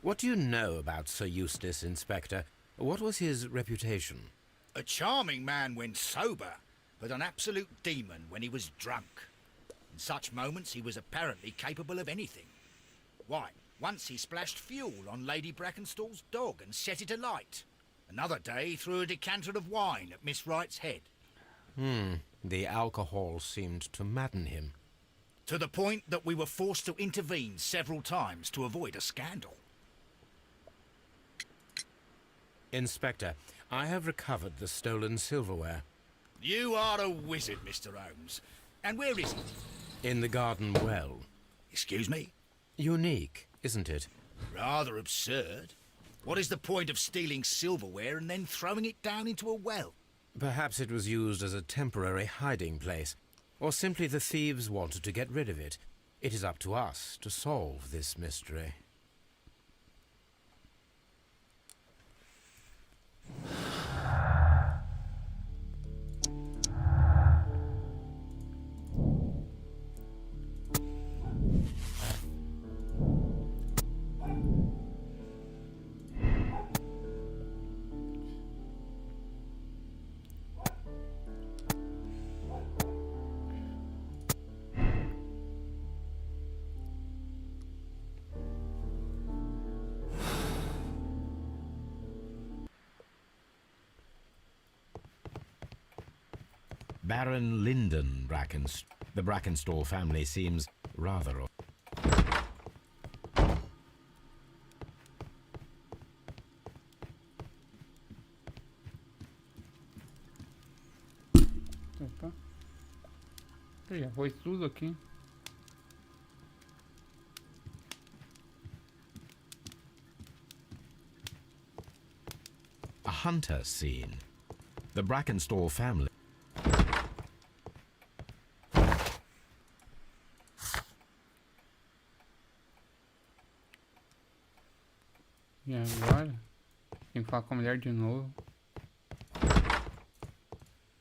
What do you know about Sir Eustace, Inspector? What was his reputation? A charming man when sober, but an absolute demon when he was drunk. In such moments he was apparently capable of anything. Why, once he splashed fuel on Lady Brackenstall's dog and set it alight. Another day he threw a decanter of wine at Miss Wright's head. The alcohol seemed to madden him. To the point that we were forced to intervene several times to avoid a scandal. Inspector, I have recovered the stolen silverware. You are a wizard, Mr. Holmes. And where is he? In the garden well. Excuse me? Unique, isn't it? Rather absurd. What is the point of stealing silverware and then throwing it down into a well? Perhaps it was used as a temporary hiding place, or simply the thieves wanted to get rid of it. It is up to us to solve this mystery. Baron Lyndon the Brackenstall family seems rather... Opa. Já foi tudo aqui. A hunter scene. The Brackenstall family... E agora? Tem que falar com a mulher de novo.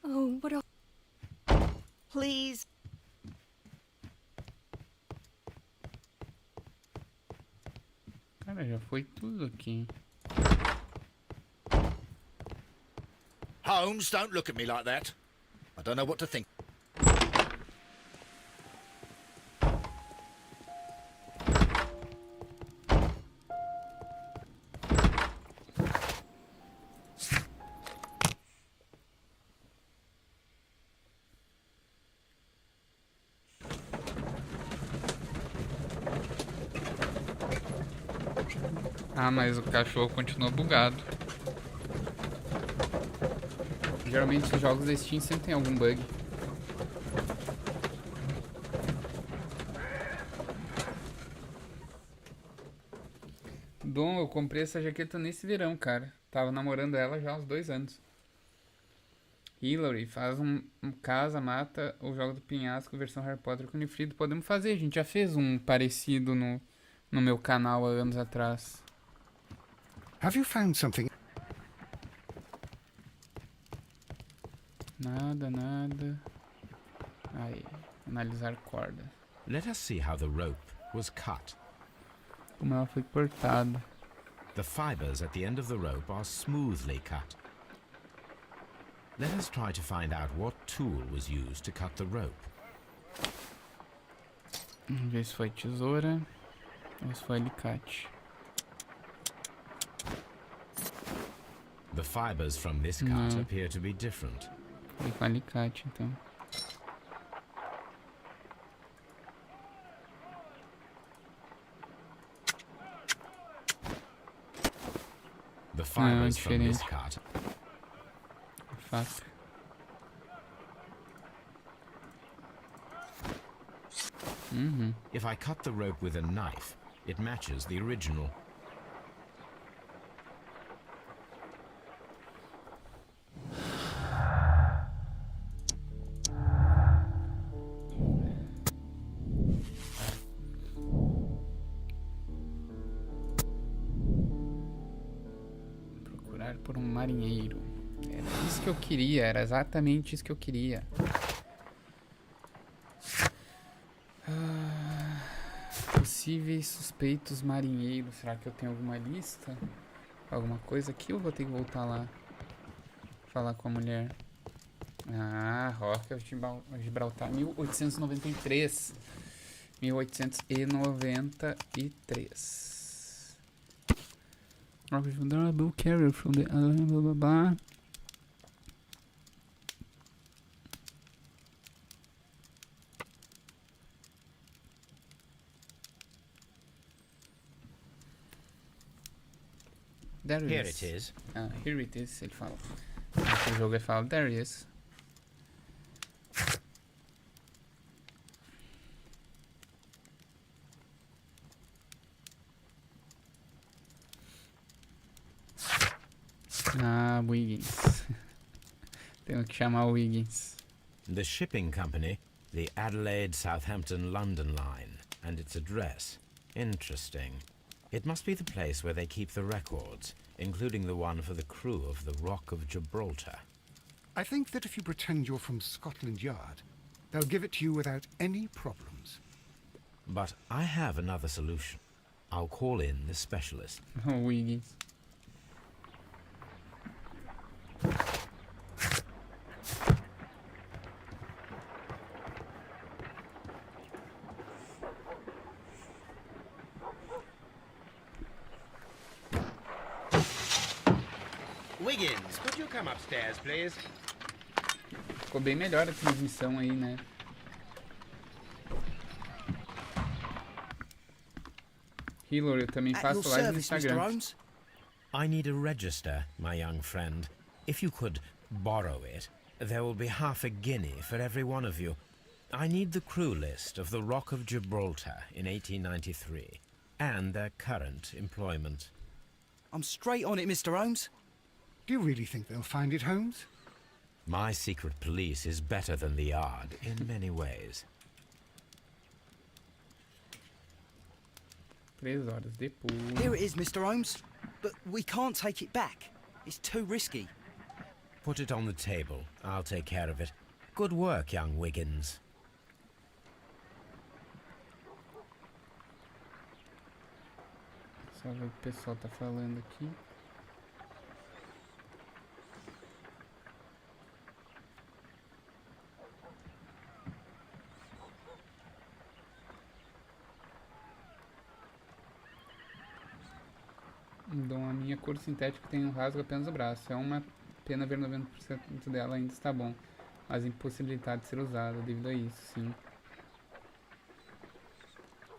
Oh, what a... Please. Cara, já foi tudo aqui. Holmes, don't look at me like that. I don't know what to think. Ah, mas o cachorro continua bugado. Geralmente os jogos da Steam sempre tem algum bug. Dom, eu comprei essa jaqueta nesse verão, cara. Tava namorando ela já há uns 2 anos. Hillary, faz um casa, mata o jogo do penhasco, versão Harry Potter com Unifrido. Podemos fazer, a gente já fez um parecido no meu canal há anos atrás. Have you found something? Nada. Aí, analisar corda. Let us see how the rope was cut. Como ela foi cortada. The fibers at the end of the rope are smoothly cut. Let us try to find out what tool was used to cut the rope. Vamos ver se foi tesoura ou se foi alicate. The fibers from this cut No. appear to be different. Foi com alicate, então. The fibers from this diferente. cut Faca. If I cut the rope with a knife, it matches the original. Procurar por um marinheiro. Era isso que eu queria, era exatamente isso que eu queria. Possíveis suspeitos marinheiros. Será que eu tenho alguma lista? Alguma coisa aqui ou vou ter que voltar lá? Falar com a mulher. Ah, Roca de Gibraltar. 1893. 1893. Rock of Vulnerable Carrier from the... Blah, blah, blah. There Here is. it is. Ah, here it is, ele fala. Esse jogo ele fala, there is. Tenho que chamar o Wiggins. The shipping company, the Adelaide Southampton London line, and its address. Interesting. It must be the place where they keep the records, including the one for the crew of the Rock of Gibraltar. I think that if you pretend you're from Scotland Yard, they'll give it to you without any problems. But I have another solution. I'll call in the specialist. O Wiggins. Wiggins, could you come upstairs, please? Ficou bem melhor a transmissão aí, né? Healer, eu também At your faço live no service, Mr. Instagram. Holmes. I need a register, my young friend. If you could borrow it, there will be half a guinea for every one of you. I need the crew list of the Rock of Gibraltar in 1893, and their current employment. I'm straight on it, Mr. Holmes. Do you really think they'll find it, Holmes? My secret police is better than the Yard in many ways. 3 horas depois. Here it is, Mr. Holmes. But we can't take it back. It's too risky. Put it on the table. I'll take care of it. Good work, young Wiggins. Só ver o que o pessoal tá falando aqui. Dom, a minha cor sintética tem um rasgo apenas no braço. É uma pena ver 90% dela ainda está bom, mas impossibilidade de ser usada devido a isso, sim.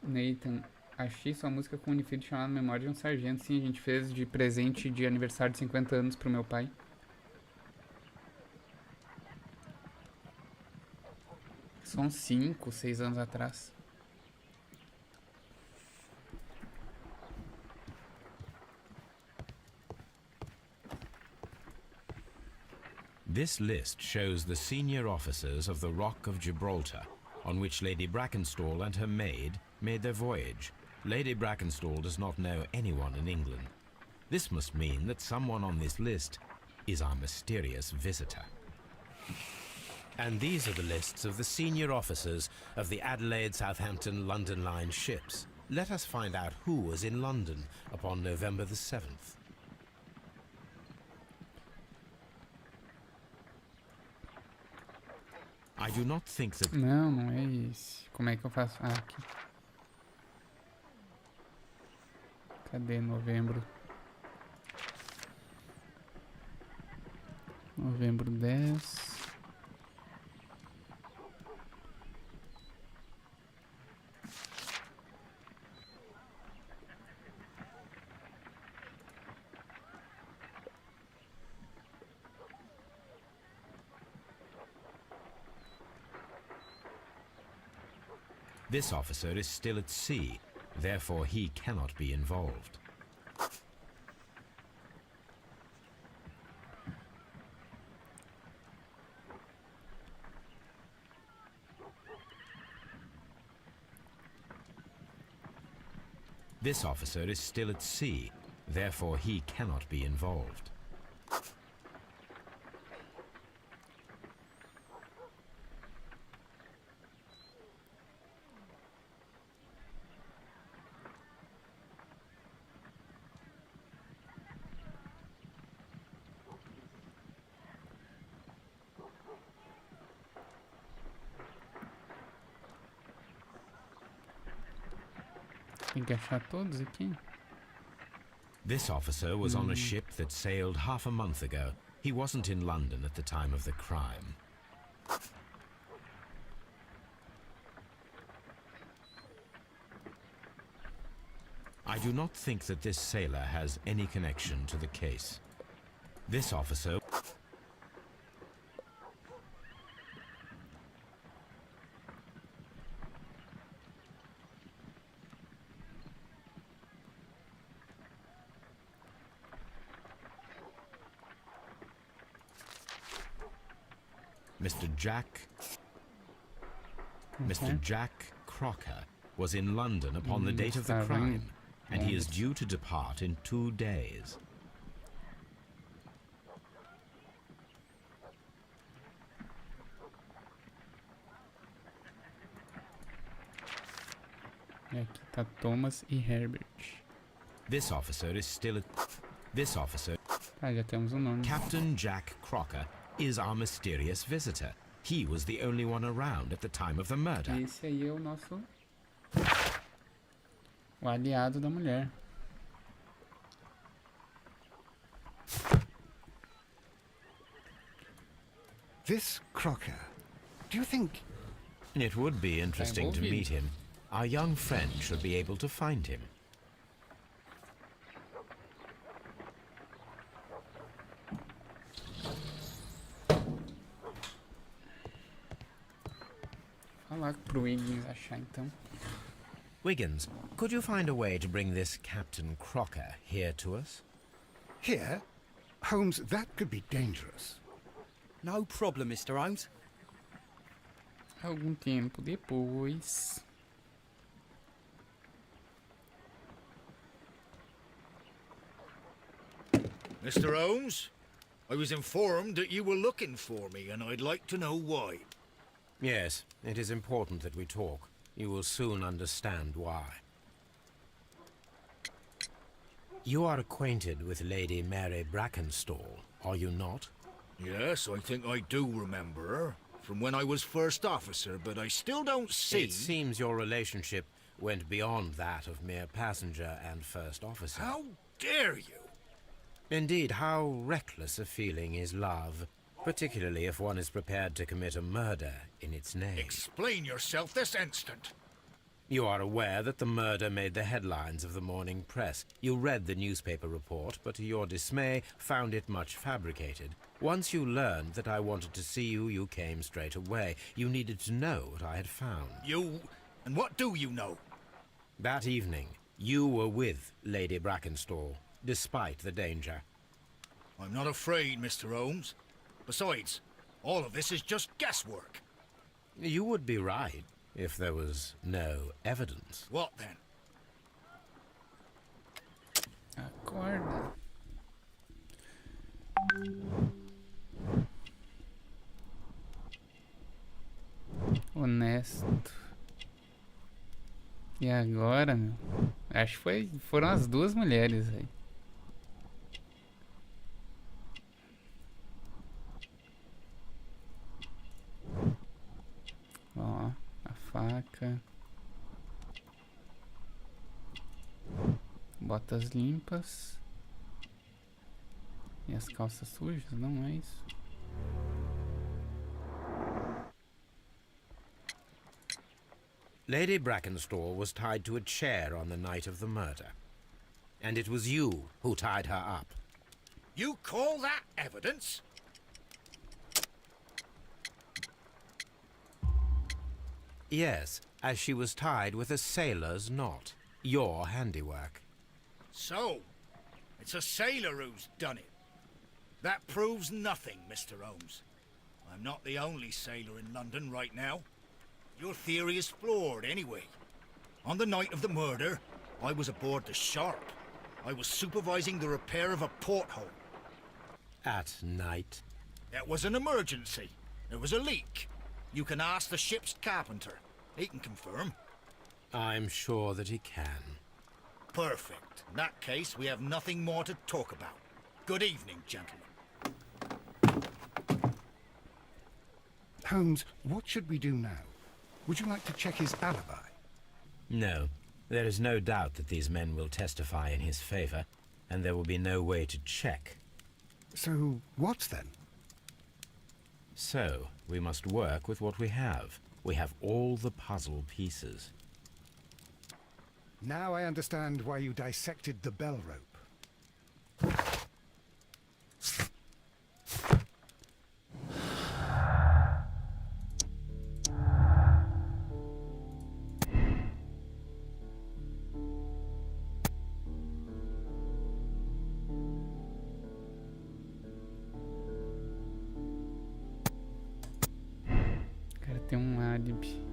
Nathan, achei sua música com um unifilho chamado Memória de um Sargento. Sim, a gente fez de presente de aniversário de 50 anos pro meu pai. São 5, 6 anos atrás. This list shows the senior officers of the Rock of Gibraltar, on which Lady Brackenstall and her maid made their voyage. Lady Brackenstall does not know anyone in England. This must mean that someone on this list is our mysterious visitor. And these are the lists of the senior officers of the Adelaide Southampton London Line ships. Let us find out who was in London upon November the 7th. I do not think that... Não, não é esse. Como é que eu faço? Ah, aqui. Cadê novembro? Novembro 10. This officer is still at sea, therefore he cannot be involved. This officer is still at sea, therefore he cannot be involved. Tem que achar todos aqui. This officer was on a ship that sailed half a month ago. He wasn't in London at the time of the crime. I do not think that this sailor has any connection to the case. This officer... Mr. Jack Crocker was in London upon the date of the está crime, bem. and he is due to depart in 2 days. E aqui tá Thomas e Herbert. This officer is still This officer, Tá, já temos o nome. Captain Jack Crocker, is our mysterious visitor. He was the only one around at the time of the murder. Esse aí é o nosso... O aliado da mulher. This Crocker, do you think... It would be interesting to envolvido. meet him. Our young friend should be able to find him. Falar pro Wiggins achar então. Wiggins, could you find a way to bring this Captain Crocker here to us? Here? Holmes, that could be dangerous. No problem, Mr. Holmes. Algum tempo depois. Mr. Holmes, I was informed that you were looking for me, and I'd like to know why. Yes, it is important that we talk. You will soon understand why. You are acquainted with Lady Mary Brackenstall, are you not? Yes, I think I do remember her, from when I was first officer, but I still don't see... It seems your relationship went beyond that of mere passenger and first officer. How dare you? Indeed, how reckless a feeling is love, particularly if one is prepared to commit a murder in its name. Explain yourself this instant. You are aware that the murder made the headlines of the morning press. You read the newspaper report, but to your dismay, found it much fabricated. Once you learned that I wanted to see you, you came straight away. You needed to know what I had found. You... and what do you know? That evening, you were with Lady Brackenstall, despite the danger. I'm not afraid, Mr. Holmes. Besides, all of this is just guesswork. You would be right if there was no evidence. What then? Acorda. Honesto. E agora, meu? Acho que foram as duas mulheres aí. Ó, a faca. Botas limpas. E as calças sujas, não é isso? Lady Brackenstall was tied to a chair on the night of the murder. And it was you who tied her up. You call that evidence? Yes, as she was tied with a sailor's knot. Your handiwork. So, it's a sailor who's done it. That proves nothing, Mr. Holmes. I'm not the only sailor in London right now. Your theory is flawed anyway. On the night of the murder, I was aboard the Sharp. I was supervising the repair of a porthole. At night? It was an emergency. There was a leak. You can ask the ship's carpenter. He can confirm. I'm sure that he can. Perfect. In that case, we have nothing more to talk about. Good evening, gentlemen. Holmes, what should we do now? Would you like to check his alibi? No. There is no doubt that these men will testify in his favor, and there will be no way to check. So, what then? So, we must work with what we have. We have all the puzzle pieces. Now I understand why you dissected the bell rope. álibi.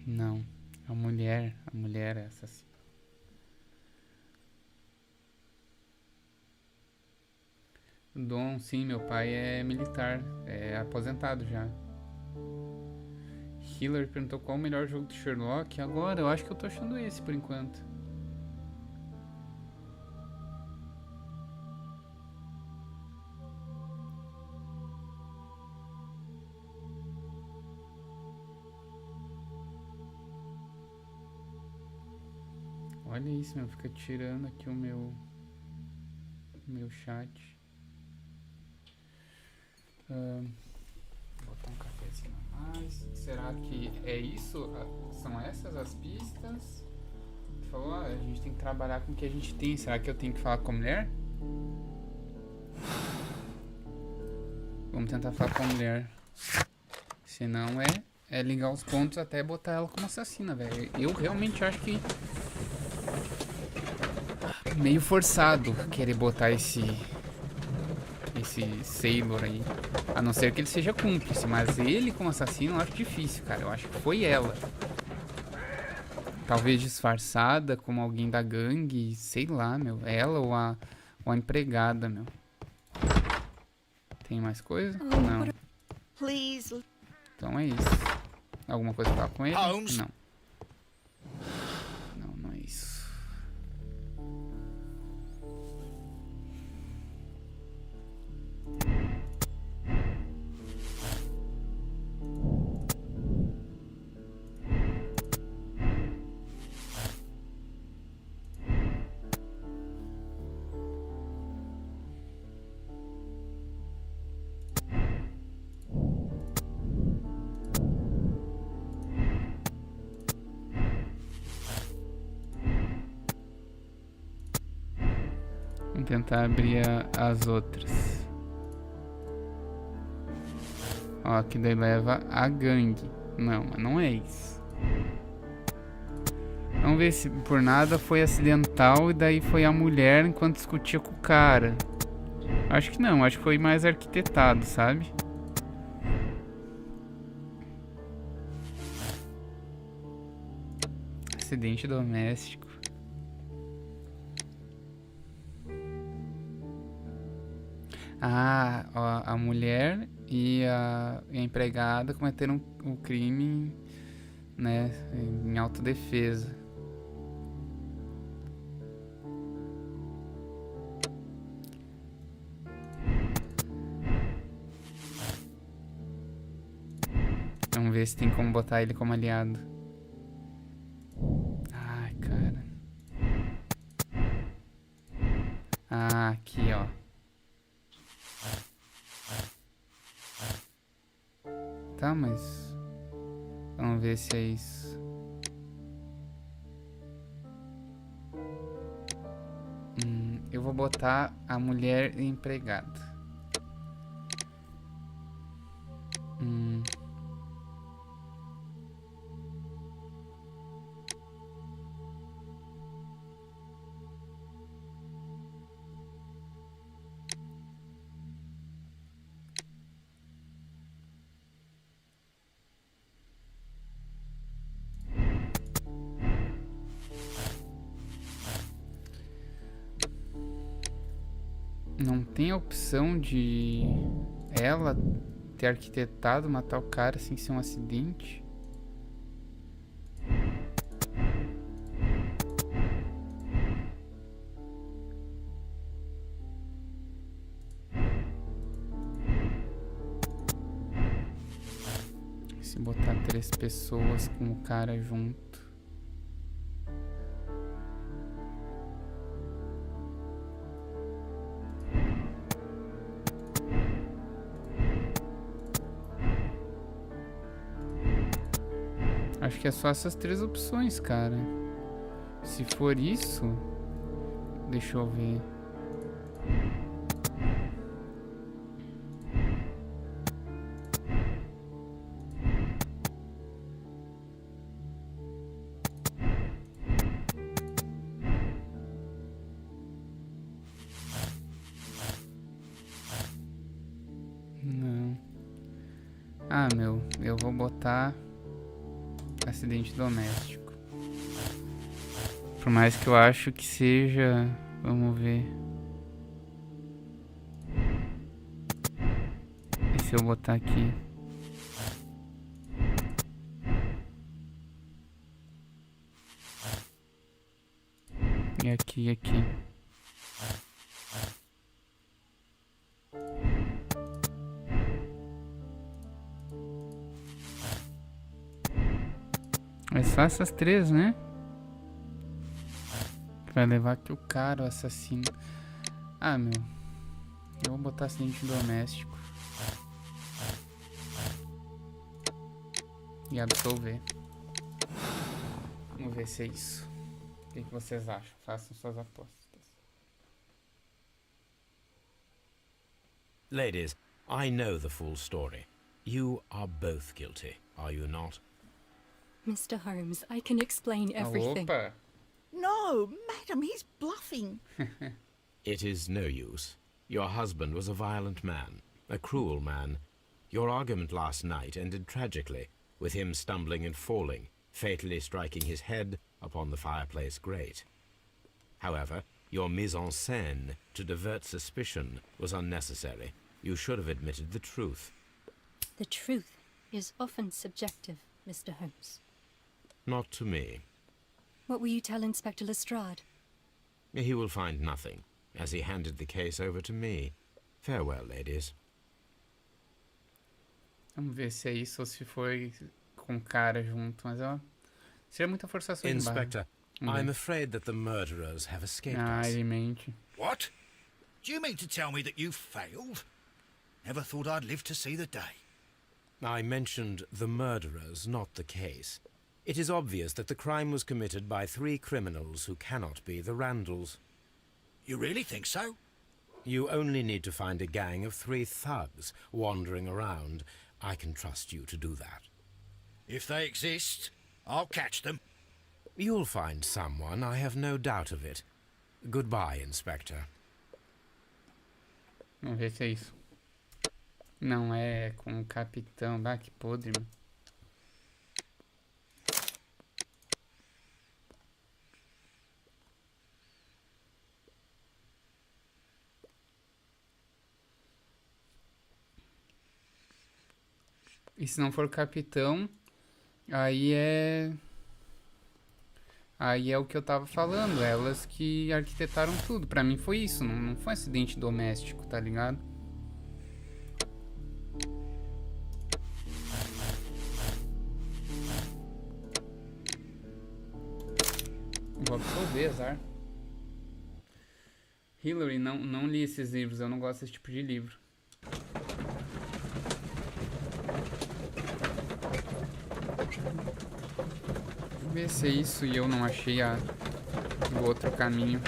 Não. A mulher é assassina. Dom, sim, meu pai é militar, é aposentado já. Hillary perguntou qual o melhor jogo do Sherlock. Agora, eu acho que eu tô achando esse por enquanto. Olha isso, meu, fica tirando aqui o meu chat. Vou botar um cafezinho a mais. Será que é isso? São essas as pistas? Tu falou, a gente tem que trabalhar com o que a gente tem. Será que eu tenho que falar com a mulher? Vamos tentar falar com a mulher. Se não é ligar os pontos até botar ela como assassina, velho. Eu realmente acho que meio forçado querer botar esse Sailor aí. A não ser que ele seja cúmplice, mas ele como assassino eu acho difícil, cara. Eu acho que foi ela. Talvez disfarçada como alguém da gangue, sei lá, meu. Ela ou a empregada, meu. Tem mais coisa? Não. Please. Então é isso. Alguma coisa pra falar com ele? Holmes. Não. Não é isso. Vamos tentar abrir as outras. Ó, que daí leva a gangue. Não, mas não é isso. Vamos ver se por nada foi acidental e daí foi a mulher enquanto discutia com o cara. Acho que não, acho que foi mais arquitetado, sabe? Acidente doméstico. Ah, ó, a mulher e a empregada cometeram um crime, né, em autodefesa. Vamos ver se tem como botar ele como aliado. Ai, cara. Ah, aqui, ó. Tá, mas... Vamos ver se é isso. Eu vou botar a mulher empregada. Não tem a opção de ela ter arquitetado matar o cara sem ser um acidente? Se botar 3 pessoas com o cara junto. Acho que é só essas 3 opções, cara. Se for isso, deixa eu ver. Não. Ah, meu, eu vou botar acidente doméstico. Por mais que eu acho que seja, vamos ver. E se eu botar aqui? E aqui, e aqui. É só essas 3, né? Vai levar aqui o cara, o assassino. Ah, meu. Eu vou botar acidente doméstico. E absolver. Vamos ver se é isso. O que vocês acham? Façam suas apostas. Ladies, I know the full story. You are both guilty, are you not? Mr. Holmes, I can explain everything. Opa! No, madam, he's bluffing. It is no use. Your husband was a violent man, a cruel man. Your argument last night ended tragically, with him stumbling and falling, fatally striking his head upon the fireplace grate. However, your mise en scène to divert suspicion was unnecessary. You should have admitted the truth. The truth is often subjective, Mr. Holmes. Not to me. What will you tell Inspector Lestrade? He will find nothing, as he handed the case over to me. Farewell, ladies. Vamos ver se é isso ou se foi com o cara junto. Mas ó, seria muita forçação de barra. Inspector, I'm afraid that the murderers have escaped Ah, us. ele mente. What? Do you mean to tell me that you failed? Never thought I'd live to see the day. I mentioned the murderers, not the case. It is obvious that the crime was committed by 3 criminals who cannot be the Randalls. You really think so? You only need to find a gang of 3 thugs wandering around. I can trust you to do that. If they exist, I'll catch them. You'll find someone, I have no doubt of it. Goodbye, Inspector. Vamos ver se é isso. Não é com o capitão. Ah, que podre, mano. E se não for capitão, aí é... Aí é o que eu tava falando, elas que arquitetaram tudo. Pra mim foi isso, não foi um acidente doméstico, tá ligado? Vou absolver, azar. Hillary, não li esses livros, eu não gosto desse tipo de livro. Vou ver se é isso e eu não achei o outro caminho.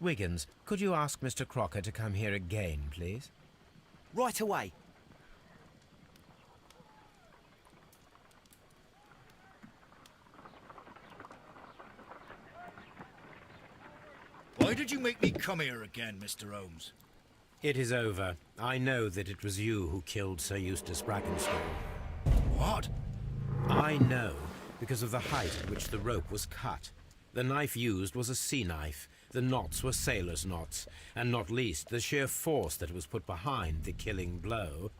Wiggins, could you ask Mr. Crocker to come here again, please? Right away. Why did you make me come here again, Mr. Holmes? It is over. I know that it was you who killed Sir Eustace Brackenstall. What? I know because of the height at which the rope was cut. The knife used was a sea knife. The knots were sailor's knots, and not least the sheer force that was put behind the killing blow.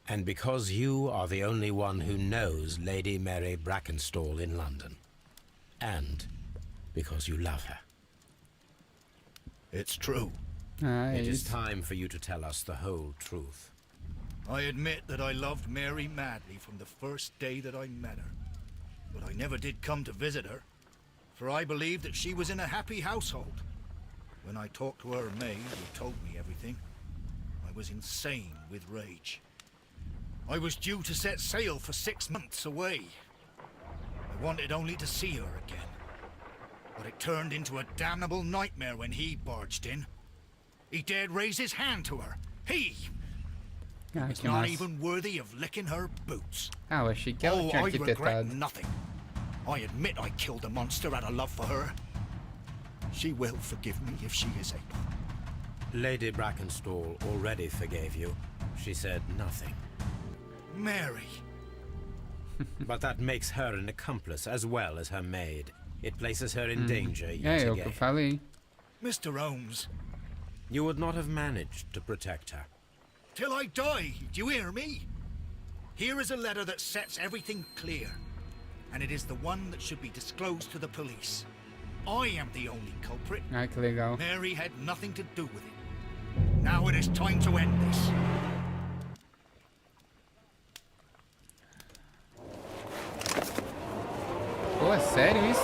And because you are the only one who knows Lady Mary Brackenstall in London. And because you love her. It's true. Ah, é It is isso. time for you to tell us the whole truth. I admit that I loved Mary madly from the first day that I met her. But I never did come to visit her, for I believed that she was in a happy household. When I talked to her maid, who told me everything, I was insane with rage. I was due to set sail for 6 months away. I wanted only to see her again. But it turned into a damnable nightmare when he barged in. He dared raise his hand to her. He Ah, was que not massa. even worthy of licking her boots. Ah, eu achei que ela Oh, tinha I regret arquitetado. nothing. I admit I killed the monster out of love for her. She will forgive me if she is able. Lady Brackenstall already forgave you. She said nothing. Mary. But that makes her an accomplice as well as her maid. It places her in danger É, yet é o que eu again. falei. Mr. Holmes, You would not have managed to protect her. till I die, do you hear me? Here is a letter that sets everything clear, and it is the one that should be disclosed to the police. I am the only culprit. Ah, que legal. Mary had nothing to do with it. Now it is time to end this. Pô, é sério isso?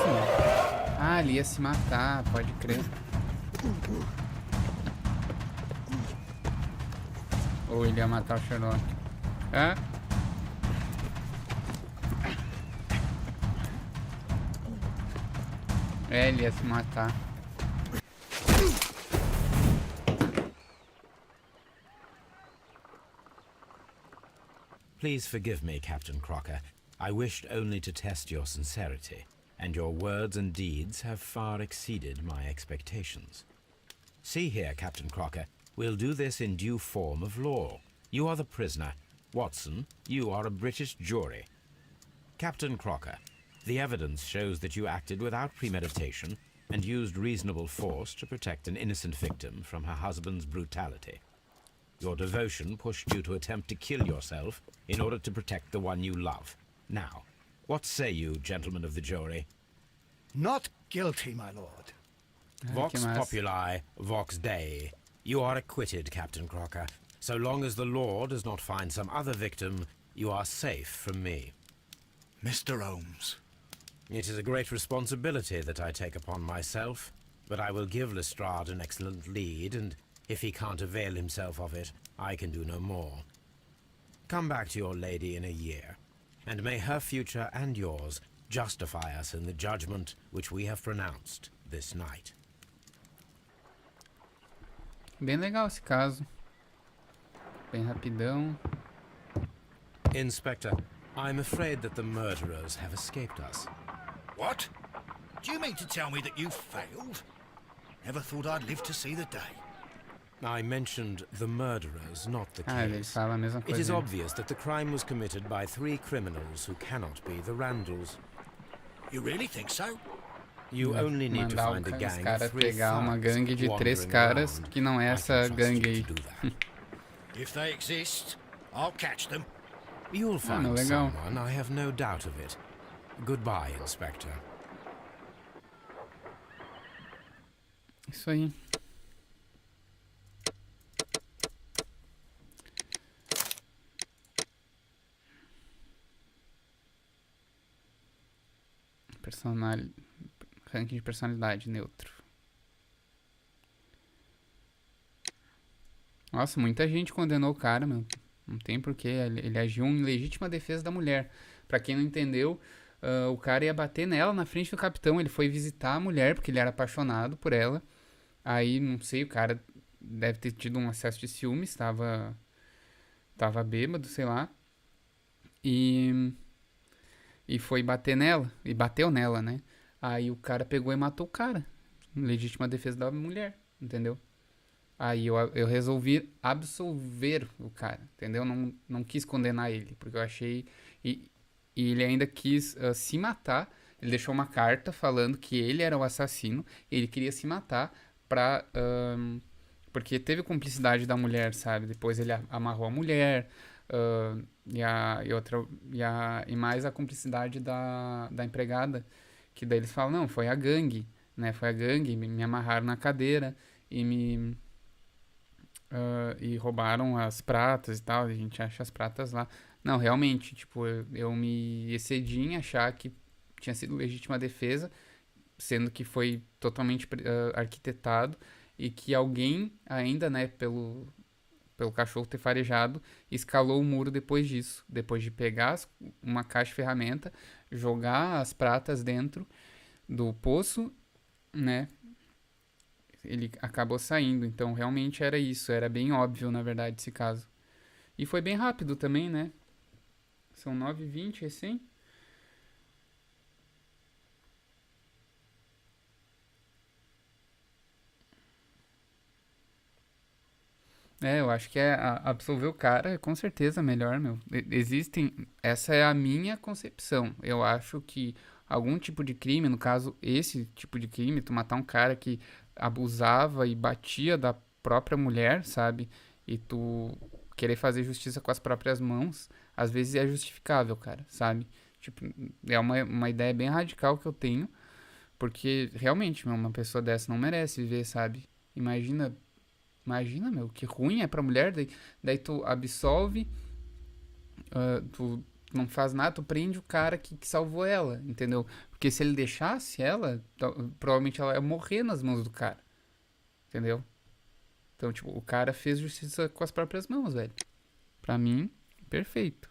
Ah, ele ia se matar, pode crer. Ou ele ia matar o Sherlock. Ah? É, ele ia se matar. Please forgive me, Captain Crocker. I wished only to test your sincerity, and your words and deeds have far exceeded my expectations. See here, Captain Crocker, we'll do this in due form of law. You are the prisoner. Watson, you are a British jury. Captain Crocker, the evidence shows that you acted without premeditation and used reasonable force to protect an innocent victim from her husband's brutality. Your devotion pushed you to attempt to kill yourself in order to protect the one you love. Now, what say you, gentlemen of the jury? Not guilty, my lord. Ah, Vox que massa. populi, vox dei. You are acquitted, Captain Crocker. So long as the law does not find some other victim, you are safe from me. Mr. Holmes. It is a great responsibility that I take upon myself, but I will give Lestrade an excellent lead, and if he can't avail himself of it, I can do no more. Come back to your lady in a year, and may her future and yours justify us in the judgment which we have pronounced this night. Bem legal esse caso. Bem rapidão. Inspector, I'm afraid that the murderers have escaped us. What? Do you mean to tell me that you failed? Never thought I'd live to see the day. I mentioned the murderers, not the Ah, ele case. fala a mesma It coisa. is obvious that the crime was committed by 3 criminals who cannot be the Randalls. You really think so? You only need to Mandar find a os gang of caras 3 pegar uma thugs gangue de 3 wandering caras around. que não é I essa can trust gangue you aí. to do that. If they exist, I'll catch them. You'll find mas legal. someone, I have no doubt of it. Goodbye, Inspector. Isso aí. Ranking de personalidade neutro. Nossa, muita gente condenou o cara, meu. Não tem porquê. Ele agiu em legítima defesa da mulher. Pra quem não entendeu, o cara ia bater nela na frente do capitão. Ele foi visitar a mulher porque ele era apaixonado por ela. Aí, não sei, o cara deve ter tido um acesso de ciúmes. Tava bêbado, sei lá. E foi bater nela. E bateu nela, né? Aí o cara pegou e matou o cara. Em legítima defesa da mulher, entendeu? Aí eu resolvi absolver o cara, entendeu? Não quis condenar ele, porque eu achei... E ele ainda quis se matar. Ele deixou uma carta falando que ele era o assassino. Ele queria se matar pra... porque teve cumplicidade da mulher, sabe? Depois ele amarrou a mulher... e mais a cumplicidade da empregada, que daí eles falam, não, foi a gangue, né? Foi a gangue, me amarraram na cadeira e e roubaram as pratas e tal, a gente acha as pratas lá. Não, realmente, tipo, eu me excedi em achar que tinha sido legítima defesa, sendo que foi totalmente arquitetado e que alguém ainda, né, pelo cachorro ter farejado, escalou o muro depois disso. Depois de pegar uma caixa de ferramenta, jogar as pratas dentro do poço, né? Ele acabou saindo. Então, realmente era isso. Era bem óbvio, na verdade, esse caso. E foi bem rápido também, né? São 9h20 recém. Eu acho que absolver o cara é com certeza melhor, meu. Existem. Essa é a minha concepção. Eu acho que algum tipo de crime, no caso, esse tipo de crime, tu matar um cara que abusava e batia da própria mulher, sabe? E tu querer fazer justiça com as próprias mãos, às vezes é justificável, cara, sabe? Tipo, é uma ideia bem radical que eu tenho, porque realmente, meu, uma pessoa dessa não merece viver, sabe? Imagina, meu, que ruim é pra mulher, daí tu absolve, tu não faz nada, tu prende o cara que salvou ela, entendeu? Porque se ele deixasse ela, provavelmente ela ia morrer nas mãos do cara, entendeu? Então, tipo, o cara fez justiça com as próprias mãos, velho. Pra mim, perfeito.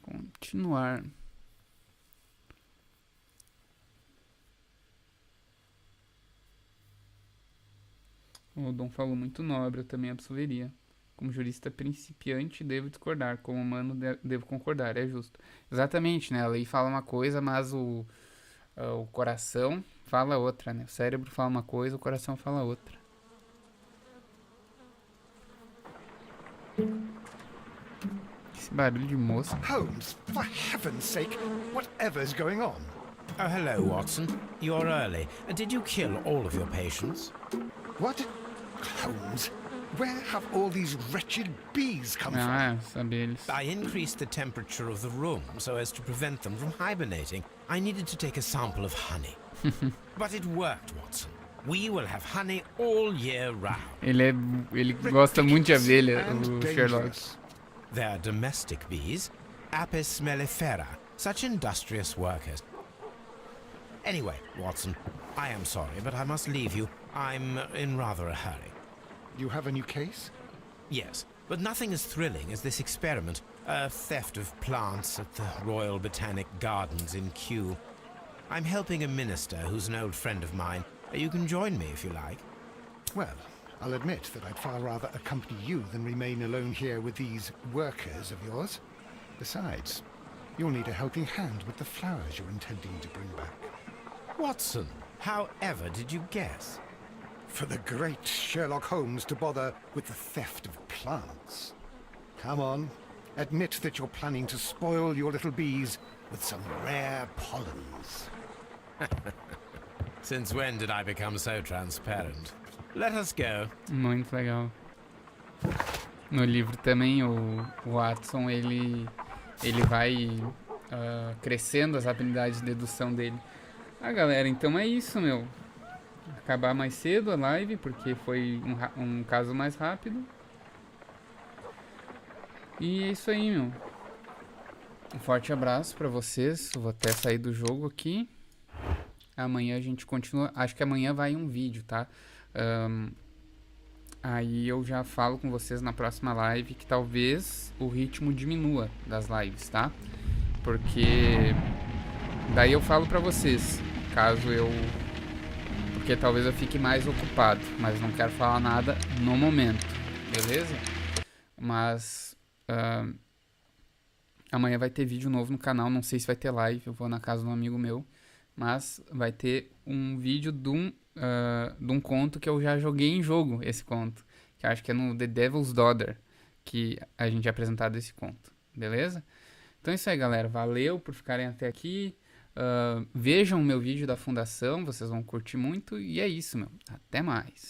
Continuar. O Dom falou muito nobre, eu também absolveria. Como jurista principiante, devo discordar. Como humano, devo concordar, é justo. Exatamente, né? A lei fala uma coisa, mas o coração fala outra, né? O cérebro fala uma coisa, o coração fala outra. Esse barulho de mosca. Holmes, for heaven's sake, whatever's going on? Oh, hello, Watson. You're early. Did you kill all of your patients? What? Holmes, where have all these wretched bees come from? As abelhas. I increased the temperature of the room so as to prevent them from hibernating. I needed to take a sample of honey. But it worked, Watson. We will have honey all year round. Ele gosta muito de abelha, And o Sherlock. dangerous. They're domestic bees, Apis mellifera, such industrious workers. Anyway, Watson, I am sorry, but I must leave you. I'm in rather a hurry. You have a new case? Yes, but nothing as thrilling as this experiment. A theft of plants at the Royal Botanic Gardens in Kew. I'm helping a minister who's an old friend of mine. You can join me if you like. Well, I'll admit that I'd far rather accompany you than remain alone here with these workers of yours. Besides, you'll need a helping hand with the flowers you're intending to bring back. Watson, however did you guess? For the great Sherlock Holmes to bother with the theft of plants. Come on, admit that you're planning to spoil your little bees with some rare pollens. Since when did I become so transparent? Let us go. Muito legal. No livro também, o Watson, ele vai crescendo as habilidades de dedução dele. Galera, então é isso, meu. Acabar mais cedo a live, porque foi um caso mais rápido. E é isso aí, meu. Um forte abraço pra vocês. Vou até sair do jogo aqui. Amanhã a gente continua. Acho que amanhã vai um vídeo, tá? Aí eu já falo com vocês na próxima live que talvez o ritmo diminua das lives, tá? Porque daí eu falo pra vocês, caso eu... Porque talvez eu fique mais ocupado, mas não quero falar nada no momento, beleza? Mas amanhã vai ter vídeo novo no canal, não sei se vai ter live, eu vou na casa de um amigo meu mas vai ter um vídeo de um conto que eu já joguei em jogo, esse conto, que eu acho que é no The Devil's Daughter, que a gente é apresentado esse conto, beleza? Então é isso aí, galera, valeu por ficarem até aqui, vejam o meu vídeo da fundação, vocês vão curtir muito, e é isso, meu, até mais.